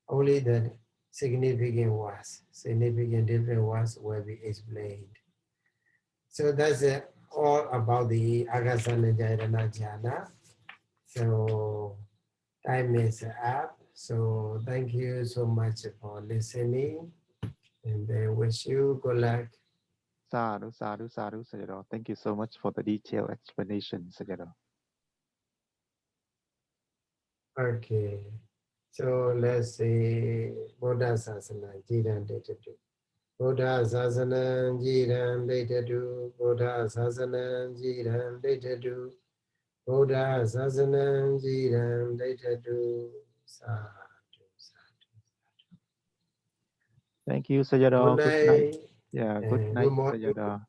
Only the significant words, significant different words will be explained. So that's all about the Agasana Jairana Jhana. So time is up. So thank you so much for listening, and I wish you good luck. Sadhu, sadhu, sadhu, Sayadaw. Thank you so much for the detailed explanation, Sayadaw. Okay. So let's say Buddha Sasana Jiran Detatu. Buddha Sasana Jiran Detatu. Buddha Sasana Jiran Detatu. Buddha Sasana Jiran Detatu. Sadhu, sadhu. Thank you, Sayadaw. Good Good night. night. Yeah, good night, Good morning. Sayadaw.